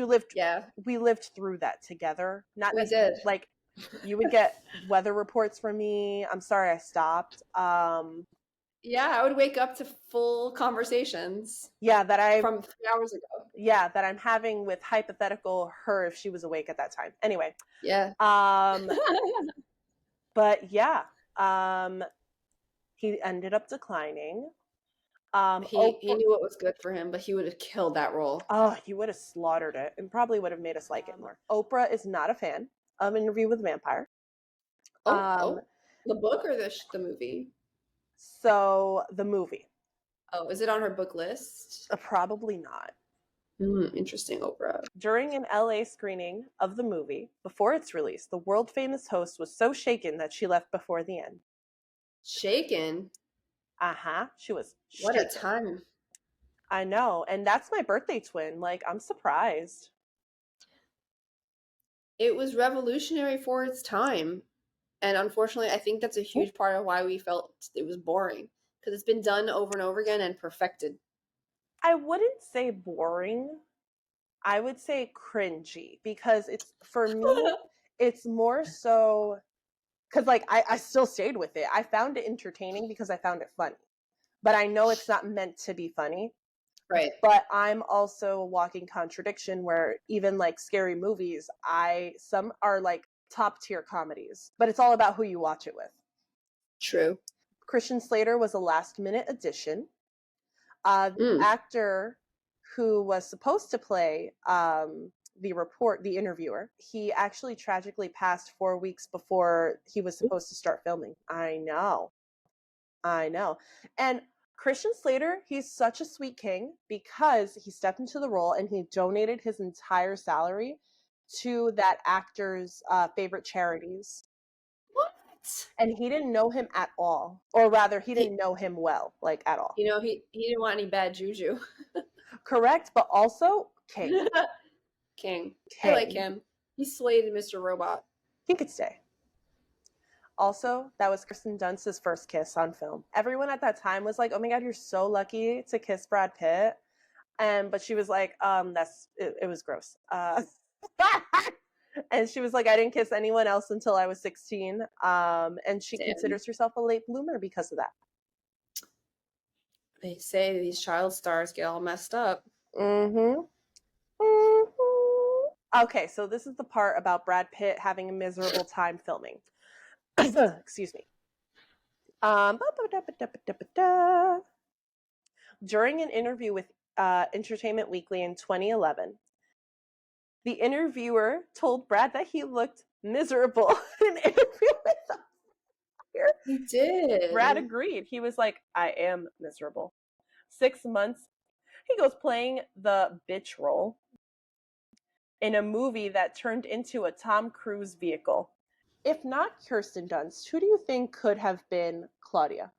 we lived through that together. We did. Like, you would get weather reports from me. I'm sorry I stopped. Yeah, I would wake up to full conversations. Yeah, from 3 hours ago. Yeah, that I'm having with hypothetical her if she was awake at that time. Anyway. Yeah. But yeah, he ended up declining. He knew what was good for him, but he would have killed that role. Oh, he would have slaughtered it and probably would have made us like it more. Oprah is not a fan of Interview with a Vampire. The book or the movie? So the movie. Oh, is it on her book list? Probably not. Interesting, Oprah. During an LA screening of the movie, before its release, the world-famous host was so shaken that she left before the end. Shaken? She was What shaken. a time. I know, and that's my birthday twin. Like, I'm surprised. It was revolutionary for its time. And unfortunately, I think that's a huge part of why we felt it was boring. Because it's been done over and over again and perfected. I wouldn't say boring. I would say cringy. Because it's, for me, it's more so... Because, like, I still stayed with it. I found it entertaining because I found it funny. But I know it's not meant to be funny. Right. But I'm also a walking contradiction where even, like, scary movies, some are, like, top-tier comedies. But it's all about who you watch it with. True. Christian Slater was a last-minute addition. The actor who was supposed to play the interviewer, he actually tragically passed 4 weeks before he was supposed to start filming. I know. And Christian Slater, he's such a sweet king because he stepped into the role and he donated his entire salary to that actor's favorite charities. What? And he didn't know him at all. Or rather, he didn't know him well, like, at all. You know, he didn't want any bad juju. Correct, but also king. King. I like him. He slayed Mr. Robot. He could stay. Also, that was Kirsten Dunst's first kiss on film. Everyone at that time was like, oh my God, you're so lucky to kiss Brad Pitt. But she was like, it was gross. And she was like, I didn't kiss anyone else until I was 16. And she considers herself a late bloomer because of that. They say these child stars get all messed up. Okay, so this is the part about Brad Pitt having a miserable time filming. Excuse me. During an interview with Entertainment Weekly in 2011, the interviewer told Brad that he looked miserable in an interview with them. He did. Brad agreed. He was like, I am miserable. 6 months. He goes playing the bitch role in a movie that turned into a Tom Cruise vehicle. If not Kirsten Dunst, who do you think could have been Claudia?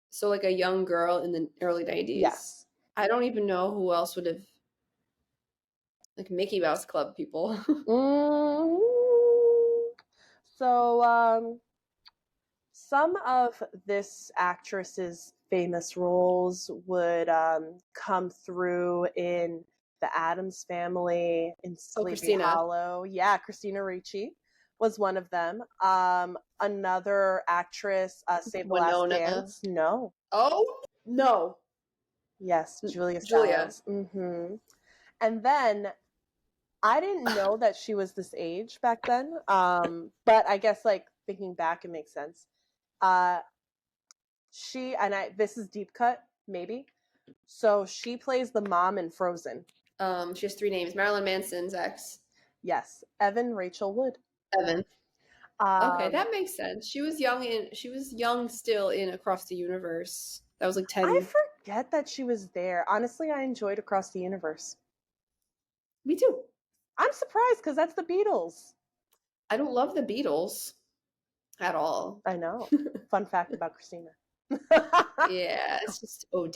So, like a young girl in the early 90s? Yes. I don't even know who else would have... Like Mickey Mouse Club people. So, some of this actress's famous roles would come through in The Addams Family, in Sleepy Hollow. Yeah, Christina Ricci was one of them. Another actress, Save the Last Dance. No. Oh, no. Yes, Julia Stiles. And then, I didn't know that she was this age back then, but I guess, like, thinking back, it makes sense. This is deep cut, maybe. So she plays the mom in Frozen. She has 3 names. Marilyn Manson's ex. Yes, Evan Rachel Wood. Evan. Okay, that makes sense. She was young still in Across the Universe. That was like 10. I forget that she was there. Honestly, I enjoyed Across the Universe. Me too. I'm surprised because that's the Beatles. I don't love the Beatles at all. I know. Fun fact about Christina. Yeah, it's just OD.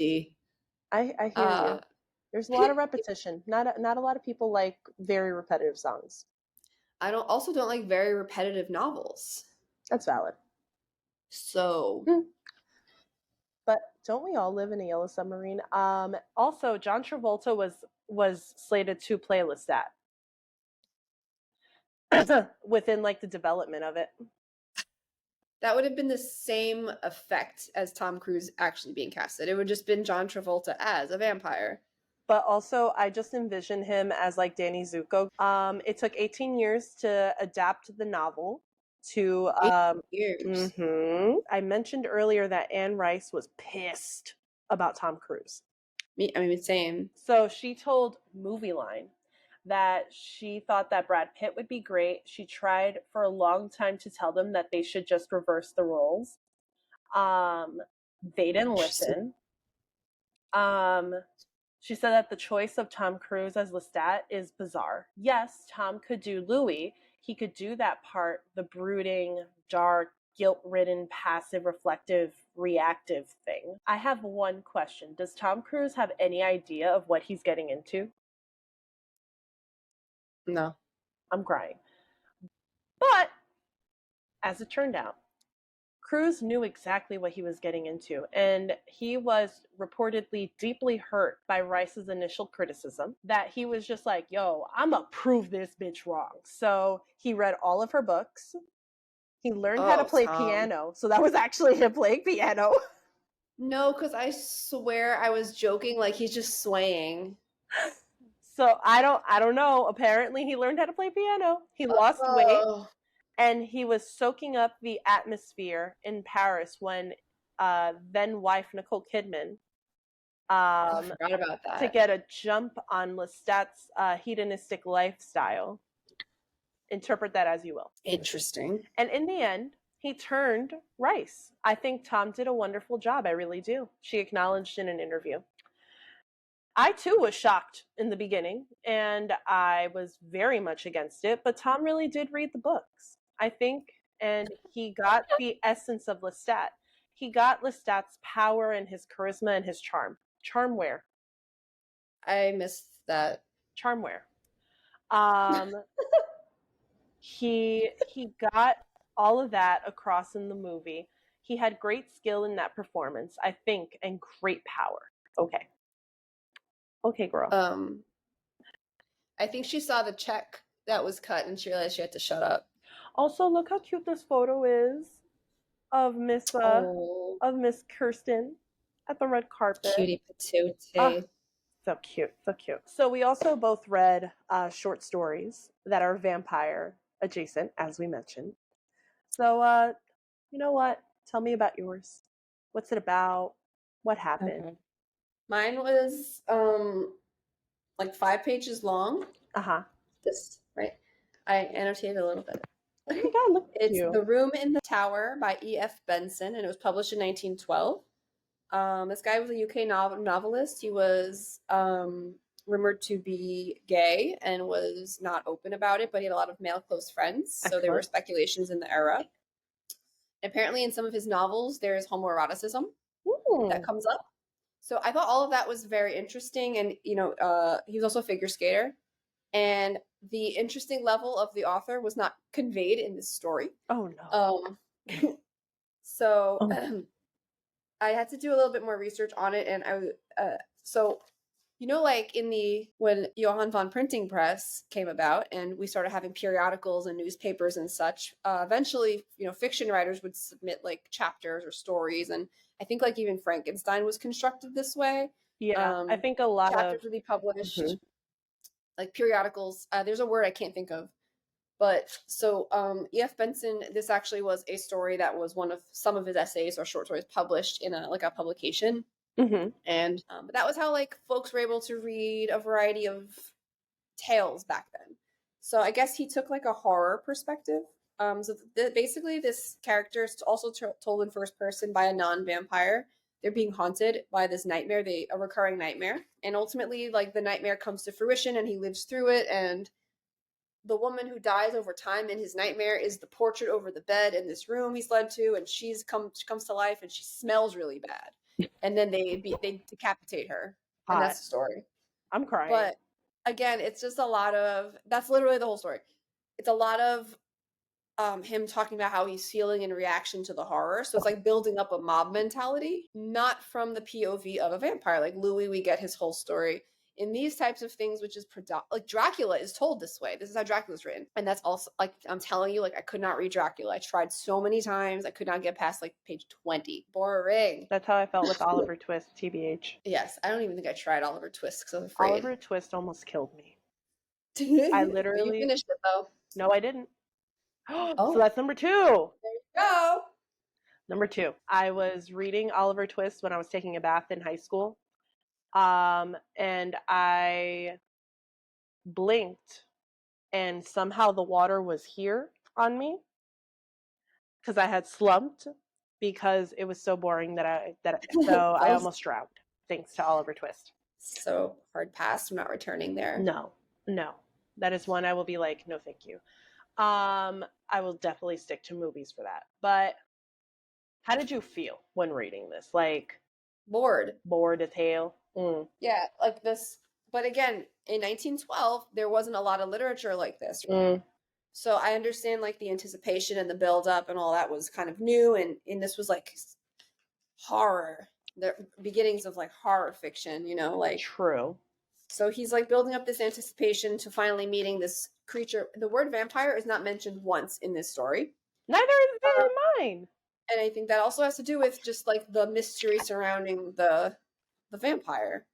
I hear you. There's a lot of repetition. Not a lot of people like very repetitive songs. I also don't like very repetitive novels. That's valid. So, but don't we all live in a yellow submarine? Also, John Travolta was slated to play Lestat within, like, the development of it. That would have been the same effect as Tom Cruise actually being casted. It would just been John Travolta as a vampire. But also, I just envision him as, like, Danny Zuko. It took 18 years to adapt the novel to... 8 years. I mentioned earlier that Anne Rice was pissed about Tom Cruise. I mean, same. So she told Movie Line that she thought that Brad Pitt would be great. She tried for a long time to tell them that they should just reverse the roles. They didn't listen. She said that the choice of Tom Cruise as Lestat is bizarre. Yes, Tom could do Louis. He could do that part, the brooding, dark, guilt-ridden, passive, reflective, reactive thing. I have one question. Does Tom Cruise have any idea of what he's getting into? No. I'm crying. But, as it turned out, Cruise knew exactly what he was getting into, and he was reportedly deeply hurt by Rice's initial criticism that he was just like, yo, I'm gonna prove this bitch wrong. So he read all of her books. He learned how to play piano. So that was actually him playing piano. No, because I swear I was joking, like he's just swaying. So I don't know. Apparently he learned how to play piano. He lost weight. And he was soaking up the atmosphere in Paris when then wife Nicole Kidman I forgot about that. to get a jump on Lestat's hedonistic lifestyle. Interpret that as you will. Interesting. And in the end, he turned Rice. I think Tom did a wonderful job. I really do. She acknowledged in an interview. I too was shocked in the beginning, and I was very much against it, but Tom really did read the books, I think, and he got the essence of Lestat. He got Lestat's power and his charisma and his charm. Charmware. I missed that. Charmware. He got all of that across in the movie. He had great skill in that performance, I think, and great power. Okay, girl. I think she saw the check that was cut and she realized she had to shut up. Also, look how cute this photo is of Miss Kirsten at the red carpet. Cutie patootie. So cute, so cute. So we also both read short stories that are vampire adjacent, as we mentioned. So, you know what? Tell me about yours. What's it about? What happened? Okay. Mine was like 5 pages long. This, right? I annotated a little bit. Oh my God, look at It's you. The Room in the Tower by E.F. Benson, and it was published in 1912. This guy was a UK novelist. He was rumored to be gay and was not open about it, but he had a lot of male close friends. So there were speculations in the era. Apparently, in some of his novels, there is homoeroticism that comes up. So I thought all of that was very interesting. And, you know, he was also a figure skater. And the interesting level of the author was not conveyed in this story. Oh, no. I had to do a little bit more research on it. And you know, like when Johann von Printing Press came about and we started having periodicals and newspapers and such, eventually, you know, fiction writers would submit like chapters or stories. And I think like even Frankenstein was constructed this way. Yeah, I think a lot of chapters would be published, like periodicals. There's a word I can't think of. But so E.F. Benson, this actually was a story that was one of some of his essays or short stories published in a publication. And but that was how like folks were able to read a variety of tales back then. So I guess he took like a horror perspective. Basically this character is also told in first person by a non-vampire. They're being haunted by this nightmare, a recurring nightmare. And ultimately like the nightmare comes to fruition and he lives through it. And the woman who dies over time in his nightmare is the portrait over the bed in this room he's led to. And she comes to life and she smells really bad. And then they decapitate her. And that's the story. I'm crying. But again, it's just a lot of, that's literally the whole story. It's a lot of him talking about how he's feeling in reaction to the horror. So it's like building up a mob mentality, not from the POV of a vampire. Like Louis, we get his whole story. In these types of things, which is like Dracula is told this way. This is how Dracula's written. And that's also like, I'm telling you, like I could not read Dracula. I tried so many times. I could not get past like page 20. Boring. That's how I felt with Oliver Twist, TBH. Yes. I don't even think I tried Oliver Twist because I was afraid. Oliver Twist almost killed me. I literally... You finished it though. No, I didn't. So that's number 2. There you go. Number 2, I was reading Oliver Twist when I was taking a bath in high school. And I blinked and somehow the water was here on me because I had slumped because it was so boring that I Those almost drowned thanks to Oliver Twist. so hard pass. I'm not returning there. No. That is one I will be like, no, thank you. I will definitely stick to movies for that. But how did you feel when reading this? Like Bored as hell? Yeah, like this. But again, in 1912, there wasn't a lot of literature like this. So I understand like the anticipation and the build up and all that was kind of new, and this was like horror, the beginnings of like horror fiction, like True. So he's like building up this anticipation to finally meeting this creature. The word vampire is not mentioned once in this story. Neither is it in mine. And I think that also has to do with just like the mystery surrounding the vampire.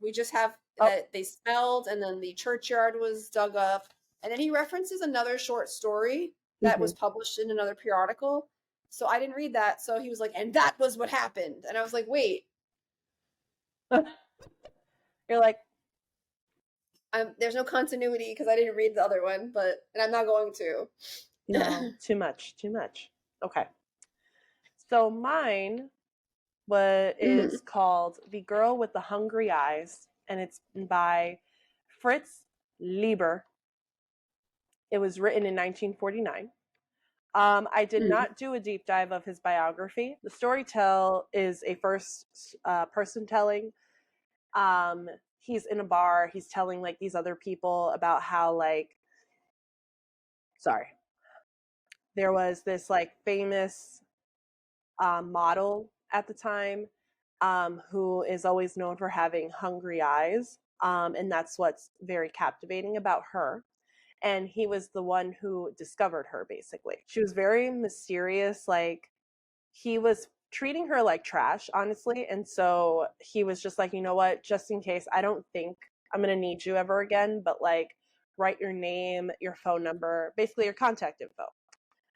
We just have that they smelled, and then the churchyard was dug up, and then he references another short story that was published in another periodical. So I didn't read that. So he was like, and that was what happened. And I was like, wait. You're like, there's no continuity because I didn't read the other one, and I'm not going to. No, too much. Okay. So mine is called The Girl with the Hungry Eyes, and it's by Fritz Leiber. It was written in 1949. I did not do a deep dive of his biography. The story is a first person telling. He's in a bar. He's telling like these other people about how there was this like famous model at the time who is always known for having hungry eyes. And that's what's very captivating about her. And he was the one who discovered her, basically. She was very mysterious. Like, he was treating her like trash, honestly. And so he was just like, you know what, just in case, I don't think I'm going to need you ever again, but like, write your name, your phone number, basically your contact info.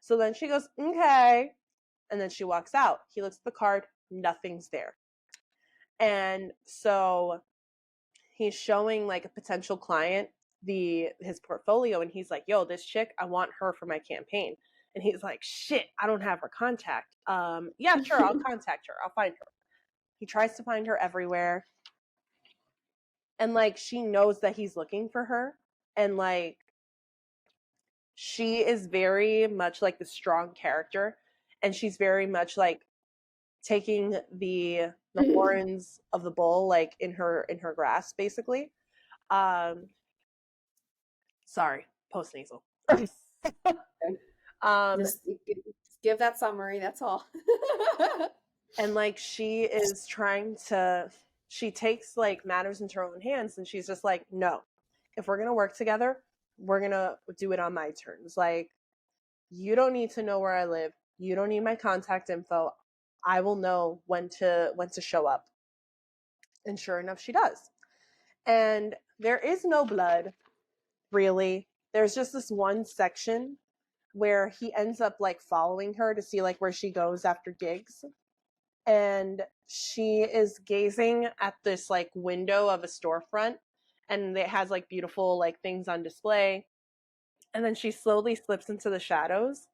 So then she goes, okay. And then she walks out. He looks at the card, nothing's there. And so he's showing like a potential client his portfolio, and he's like, yo, this chick, I want her for my campaign. And he's like, shit, I don't have her contact. Yeah, sure, I'll contact her. I'll find her. He tries to find her everywhere. And like, she knows that he's looking for her. And like, she is very much like the strong character. And she's very much like taking the horns of the bull like in her grasp, basically. Sorry, post nasal. Just give that summary. That's all. And like, she is she takes like matters into her own hands, and she's just like, no, if we're gonna work together, we're gonna do it on my terms. Like, you don't need to know where I live. You don't need my contact info. I will know when to show up. And sure enough, she does. And there is no blood, really. There's just this one section where he ends up like following her to see like where she goes after gigs. And she is gazing at this like window of a storefront, and it has like beautiful like things on display. And then she slowly slips into the shadows,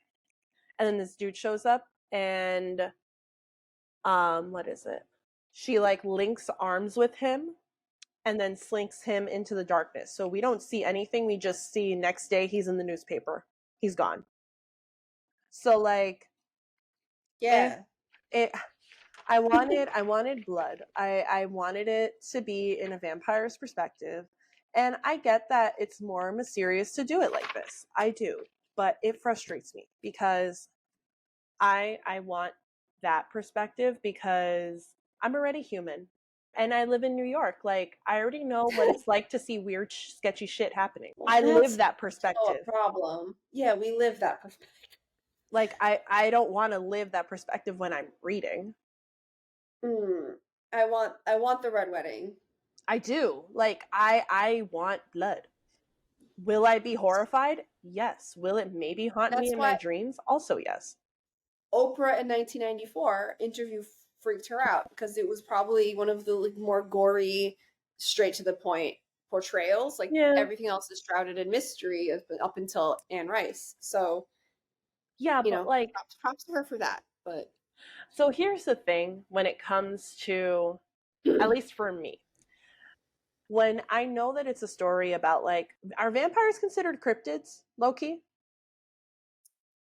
and then this dude shows up, and what is it? She like links arms with him and then slinks him into the darkness. So we don't see anything. We just see next day he's in the newspaper. He's gone. So like, yeah, I wanted blood. I wanted it to be in a vampire's perspective. And I get that it's more mysterious to do it like this. I do. But it frustrates me because I want that perspective because I'm already human. And I live in New York. Like, I already know what it's like to see weird, sketchy shit happening. I live that perspective. No problem. Yeah, we live that perspective. Like, I don't want to live that perspective when I'm reading. I want the red wedding. I do. Like, I want blood. Will I be horrified? Yes. Will it maybe haunt me in my dreams? Also, yes. Oprah in 1994 interview freaked her out because it was probably one of the like more gory, straight to the point portrayals. Like Yeah. everything else is shrouded in mystery up until Anne Rice. So Yeah, you but know, like, props to her for that. But so here's the thing when it comes to, at least for me, when I know that it's a story about like, are vampires considered cryptids, Loki?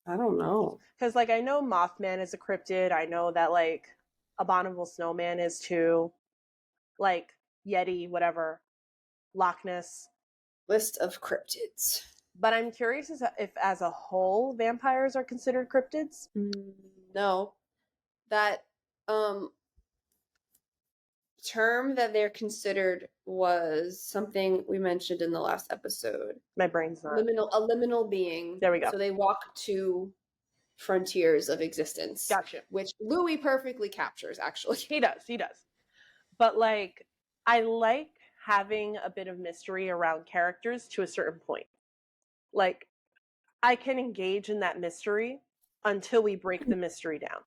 I don't know. Because like I know Mothman is a cryptid. I know that like Abominable Snowman is too. Like Yeti, whatever, Loch Ness. List of cryptids. But I'm curious if, as a whole, vampires are considered cryptids. No, that term that they're considered was something we mentioned in the last episode. My brain's not. A liminal being. There we go. So they walk to frontiers of existence. Gotcha. Which Louis perfectly captures, actually. He does. But like, I like having a bit of mystery around characters to a certain point. Like, I can engage in that mystery until we break the mystery down.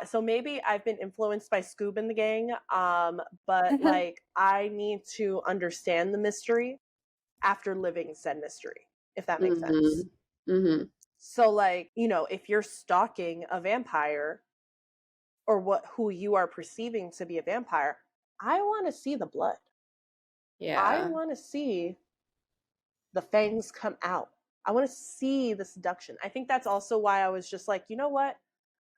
So maybe I've been influenced by Scoob and the gang, but like I need to understand the mystery after living said mystery, if that makes sense. Mm-hmm. So like, you know, if you're stalking a vampire or who you are perceiving to be a vampire, I want to see the blood. Yeah. I want to see the fangs come out. I want to see the seduction. I think that's also why I was just like, you know what?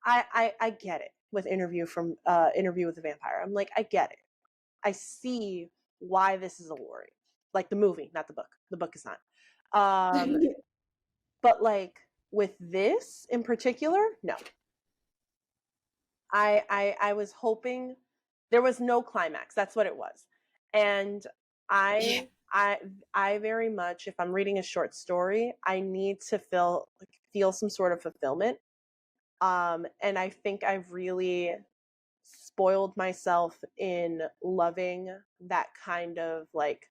I get it with Interview with the Vampire. I'm like, I get it. I see why this is alluring. Like the movie, not the book. The book is not. But like with this in particular, no. I was hoping there was no climax. That's what it was. And I very much, if I'm reading a short story, I need to feel some sort of fulfillment. And I think I've really spoiled myself in loving that kind of like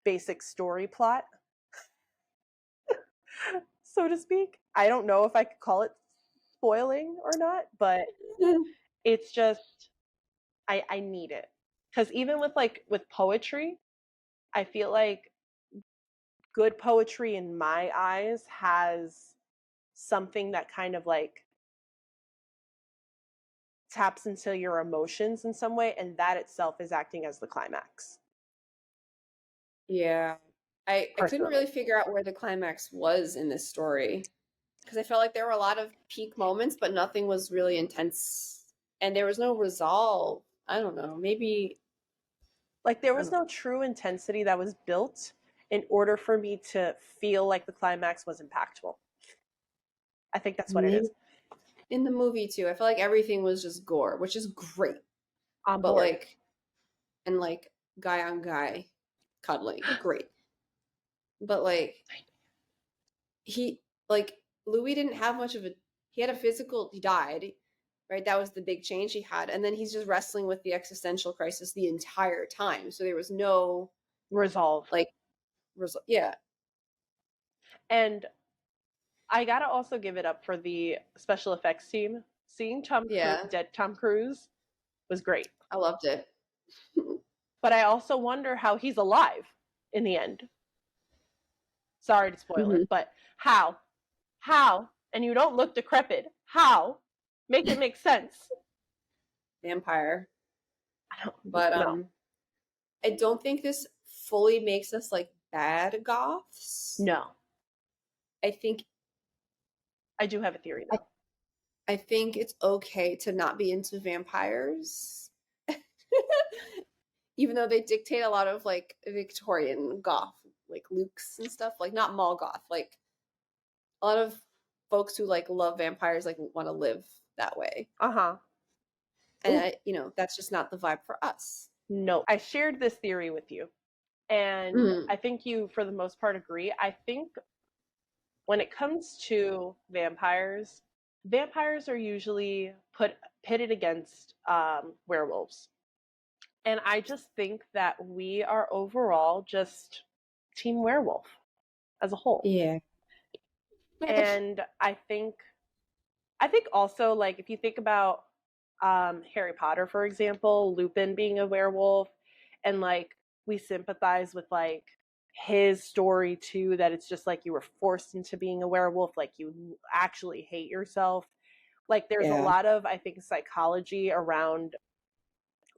basic story plot, so to speak. I don't know if I could call it spoiling or not, but it's just I need it. Because even with poetry, I feel like good poetry in my eyes has something that kind of like taps into your emotions in some way, and that itself is acting as the climax. Yeah. I couldn't really figure out where the climax was in this story because I felt like there were a lot of peak moments, but nothing was really intense and there was no resolve. I don't know. Maybe like there was no true intensity that was built in order for me to feel like the climax was impactful. I think that's what it is. In the movie too, I feel like everything was just gore, which is great. On but board. like, and like guy on guy cuddling, great. But like, Louis didn't have much of he had a physical, he died, right? That was the big change he had. And then he's just wrestling with the existential crisis the entire time. So there was no resolve. Yeah. And I gotta also give it up for the special effects team. Seeing dead Tom Cruise was great. I loved it. But I also wonder how he's alive in the end. Sorry to spoil it, but how? And you don't look decrepit. How? Make it make sense. Vampire. But no. I don't think this fully makes us like bad goths. No. I think I do have a theory though. I think it's okay to not be into vampires. Even though they dictate a lot of like Victorian goth, like looks and stuff, like not mall goth, like a lot of folks who like love vampires like want to live that way. And that's just not the vibe for us. No, I shared this theory with you, and I think you, for the most part, agree. I think when it comes to vampires are usually pitted against werewolves. And I just think that we are overall just team werewolf as a whole. Yeah. And I I think also, like, if you think about Harry Potter, for example, Lupin being a werewolf, and like we sympathize with like his story too, that it's just like you were forced into being a werewolf, like you actually hate yourself. Like there's a lot of, I think, psychology around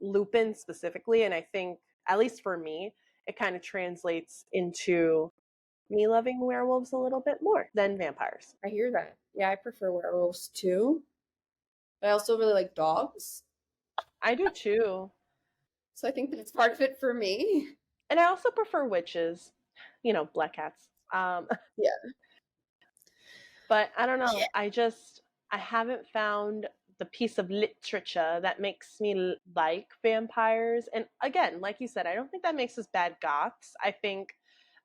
Lupin specifically, and I think, at least for me, it kind of translates into me loving werewolves a little bit more than vampires. I hear that. Yeah, I prefer werewolves too. But I also really like dogs. I do too. So I think that's part of it for me. And I also prefer witches, you know, black cats. Yeah. But I don't know. I haven't found the piece of literature that makes me like vampires. And again, like you said, I don't think that makes us bad goths. I think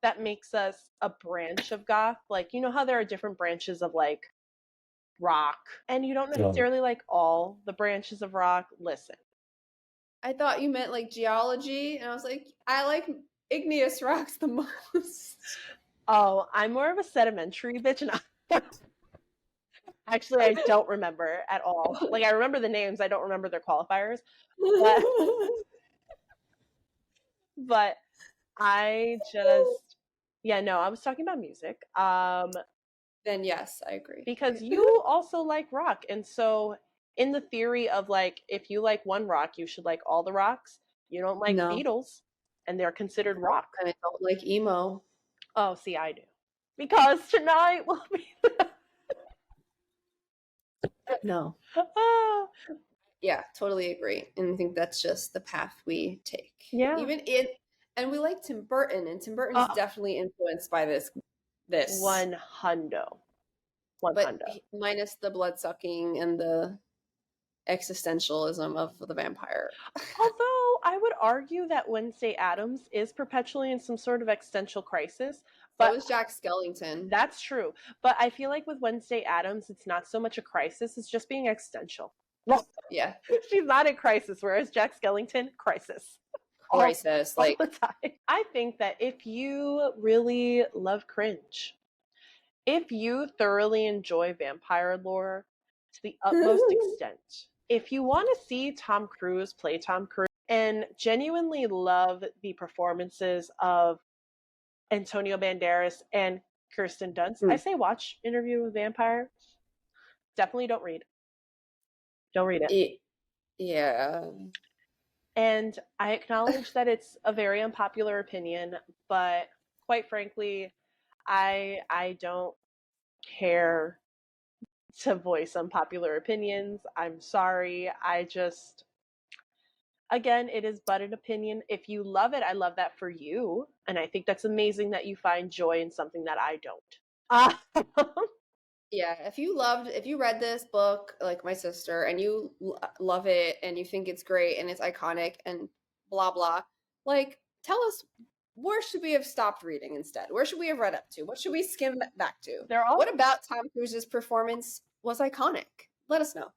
that makes us a branch of goth. Like, you know how there are different branches of like rock, and you don't necessarily like all the branches of rock. Listen, I thought you meant like geology, and I was like, I like igneous rocks the most. oh, I'm more of a sedimentary bitch, and actually, I don't remember at all. Like, I remember the names, I don't remember their qualifiers. But I just, yeah, no, I was talking about music. Then yes, I agree. Because you also like rock, and so in the theory of like, if you like one rock, you should like all the rocks. You don't like No. Beatles, and they're considered rock. And I don't like emo. Oh, see, I do. Because tonight will be. No. Yeah, totally agree. And I think that's just the path we take. Yeah. And we like Tim Burton, and Tim Burton's definitely influenced by this. One hundo. But minus the blood sucking and the existentialism of the vampire. Although I would argue that Wednesday Addams is perpetually in some sort of existential crisis. But so is Jack Skellington. That's true. But I feel like with Wednesday Addams, it's not so much a crisis, it's just being existential. Yeah. She's not in crisis, whereas Jack Skellington, crisis. Crisis. All the time. I think that if you really love cringe, if you thoroughly enjoy vampire lore to the utmost extent, if you want to see Tom Cruise play Tom Cruise and genuinely love the performances of Antonio Banderas and Kirsten Dunst, I say watch Interview with a Vampire. Definitely don't read. Don't read it. Yeah. And I acknowledge that it's a very unpopular opinion, but quite frankly, I don't care to voice unpopular opinions. I'm sorry. Again, it is but an opinion. If you love it, I love that for you. And I think that's amazing that you find joy in something that I don't. Yeah, if you read this book, like my sister, and you love it and you think it's great and it's iconic and blah, blah, like, tell us, where should we have stopped reading instead? Where should we have read up to? What should we skim back to? What about Tom Cruise's performance was iconic? Let us know.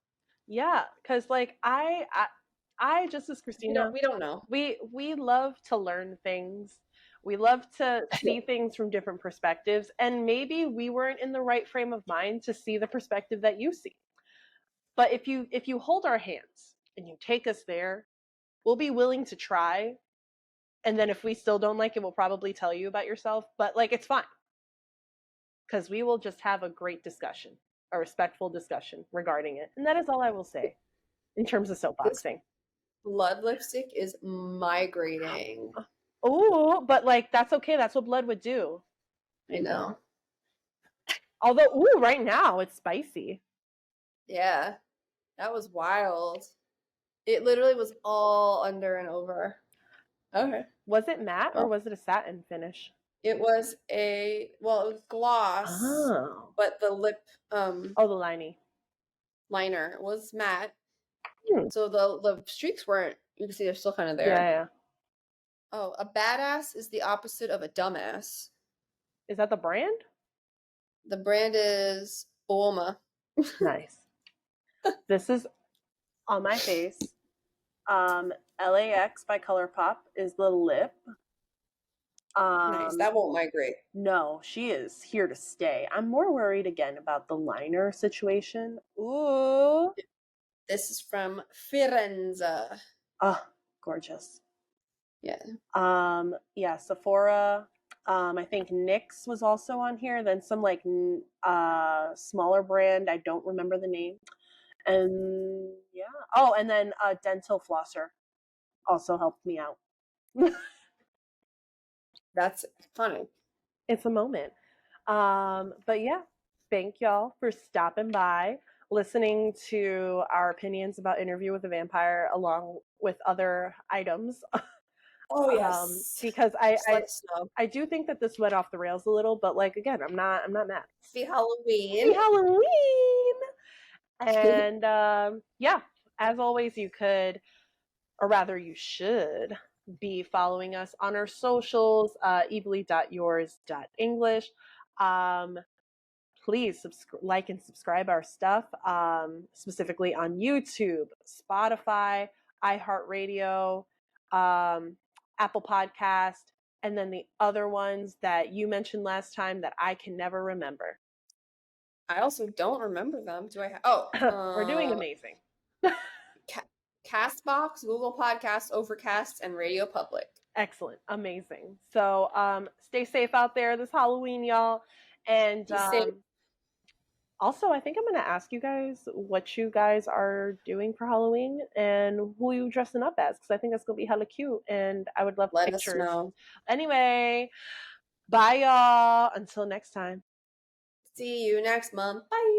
Yeah, because like I just as Christina, we don't know. We love to learn things. We love to see things from different perspectives, and maybe we weren't in the right frame of mind to see the perspective that you see. But if you hold our hands and you take us there, we'll be willing to try. And then if we still don't like it, we'll probably tell you about yourself. But like, it's fine, because we will just have a great discussion, a respectful discussion regarding it. And that is all I will say in terms of soapboxing. Blood lipstick is migrating. Oh, but like, that's okay. That's what blood would do. I know. Although, right now it's spicy. Yeah, that was wild. It literally was all under and over. Okay. Was it matte or was it a satin finish? It was it was gloss. Oh. But the lip the liner was matte. So the streaks weren't, you can see they're still kind of there. Yeah. Oh, a badass is the opposite of a dumbass. Is that the brand? The brand is Oma. Nice. This is on my face. LAX by ColourPop is the lip. Nice. That won't migrate. No, she is here to stay. I'm more worried again about the liner situation. Ooh. This is from Firenze. Oh, gorgeous. Yeah. Yeah, Sephora. I think NYX was also on here. Then some like smaller brand. I don't remember the name. And yeah. Oh, and then Dental Flosser also helped me out. That's funny. It's a moment. But yeah, thank y'all for stopping by, listening to our opinions about Interview with a Vampire along with other items. Oh yes. Because I do think that this went off the rails a little, but like again, I'm not mad. Happy Halloween. Happy Halloween. And yeah, as always, you could, or rather you should, be following us on our socials, evilly.yours.english. Please like and subscribe our stuff, specifically on YouTube, Spotify, iHeartRadio, Apple Podcast, and then the other ones that you mentioned last time that I can never remember. I also don't remember them. Do I have? We're doing amazing. Castbox, Google Podcasts, Overcast, and Radio Public. Excellent. Amazing. So stay safe out there this Halloween, y'all. And also, I think I'm going to ask you guys what you guys are doing for Halloween and who you dressing up as, because I think that's going to be hella cute, and I would love pictures. Let us know. Anyway, bye, y'all. Until next time. See you next month. Bye.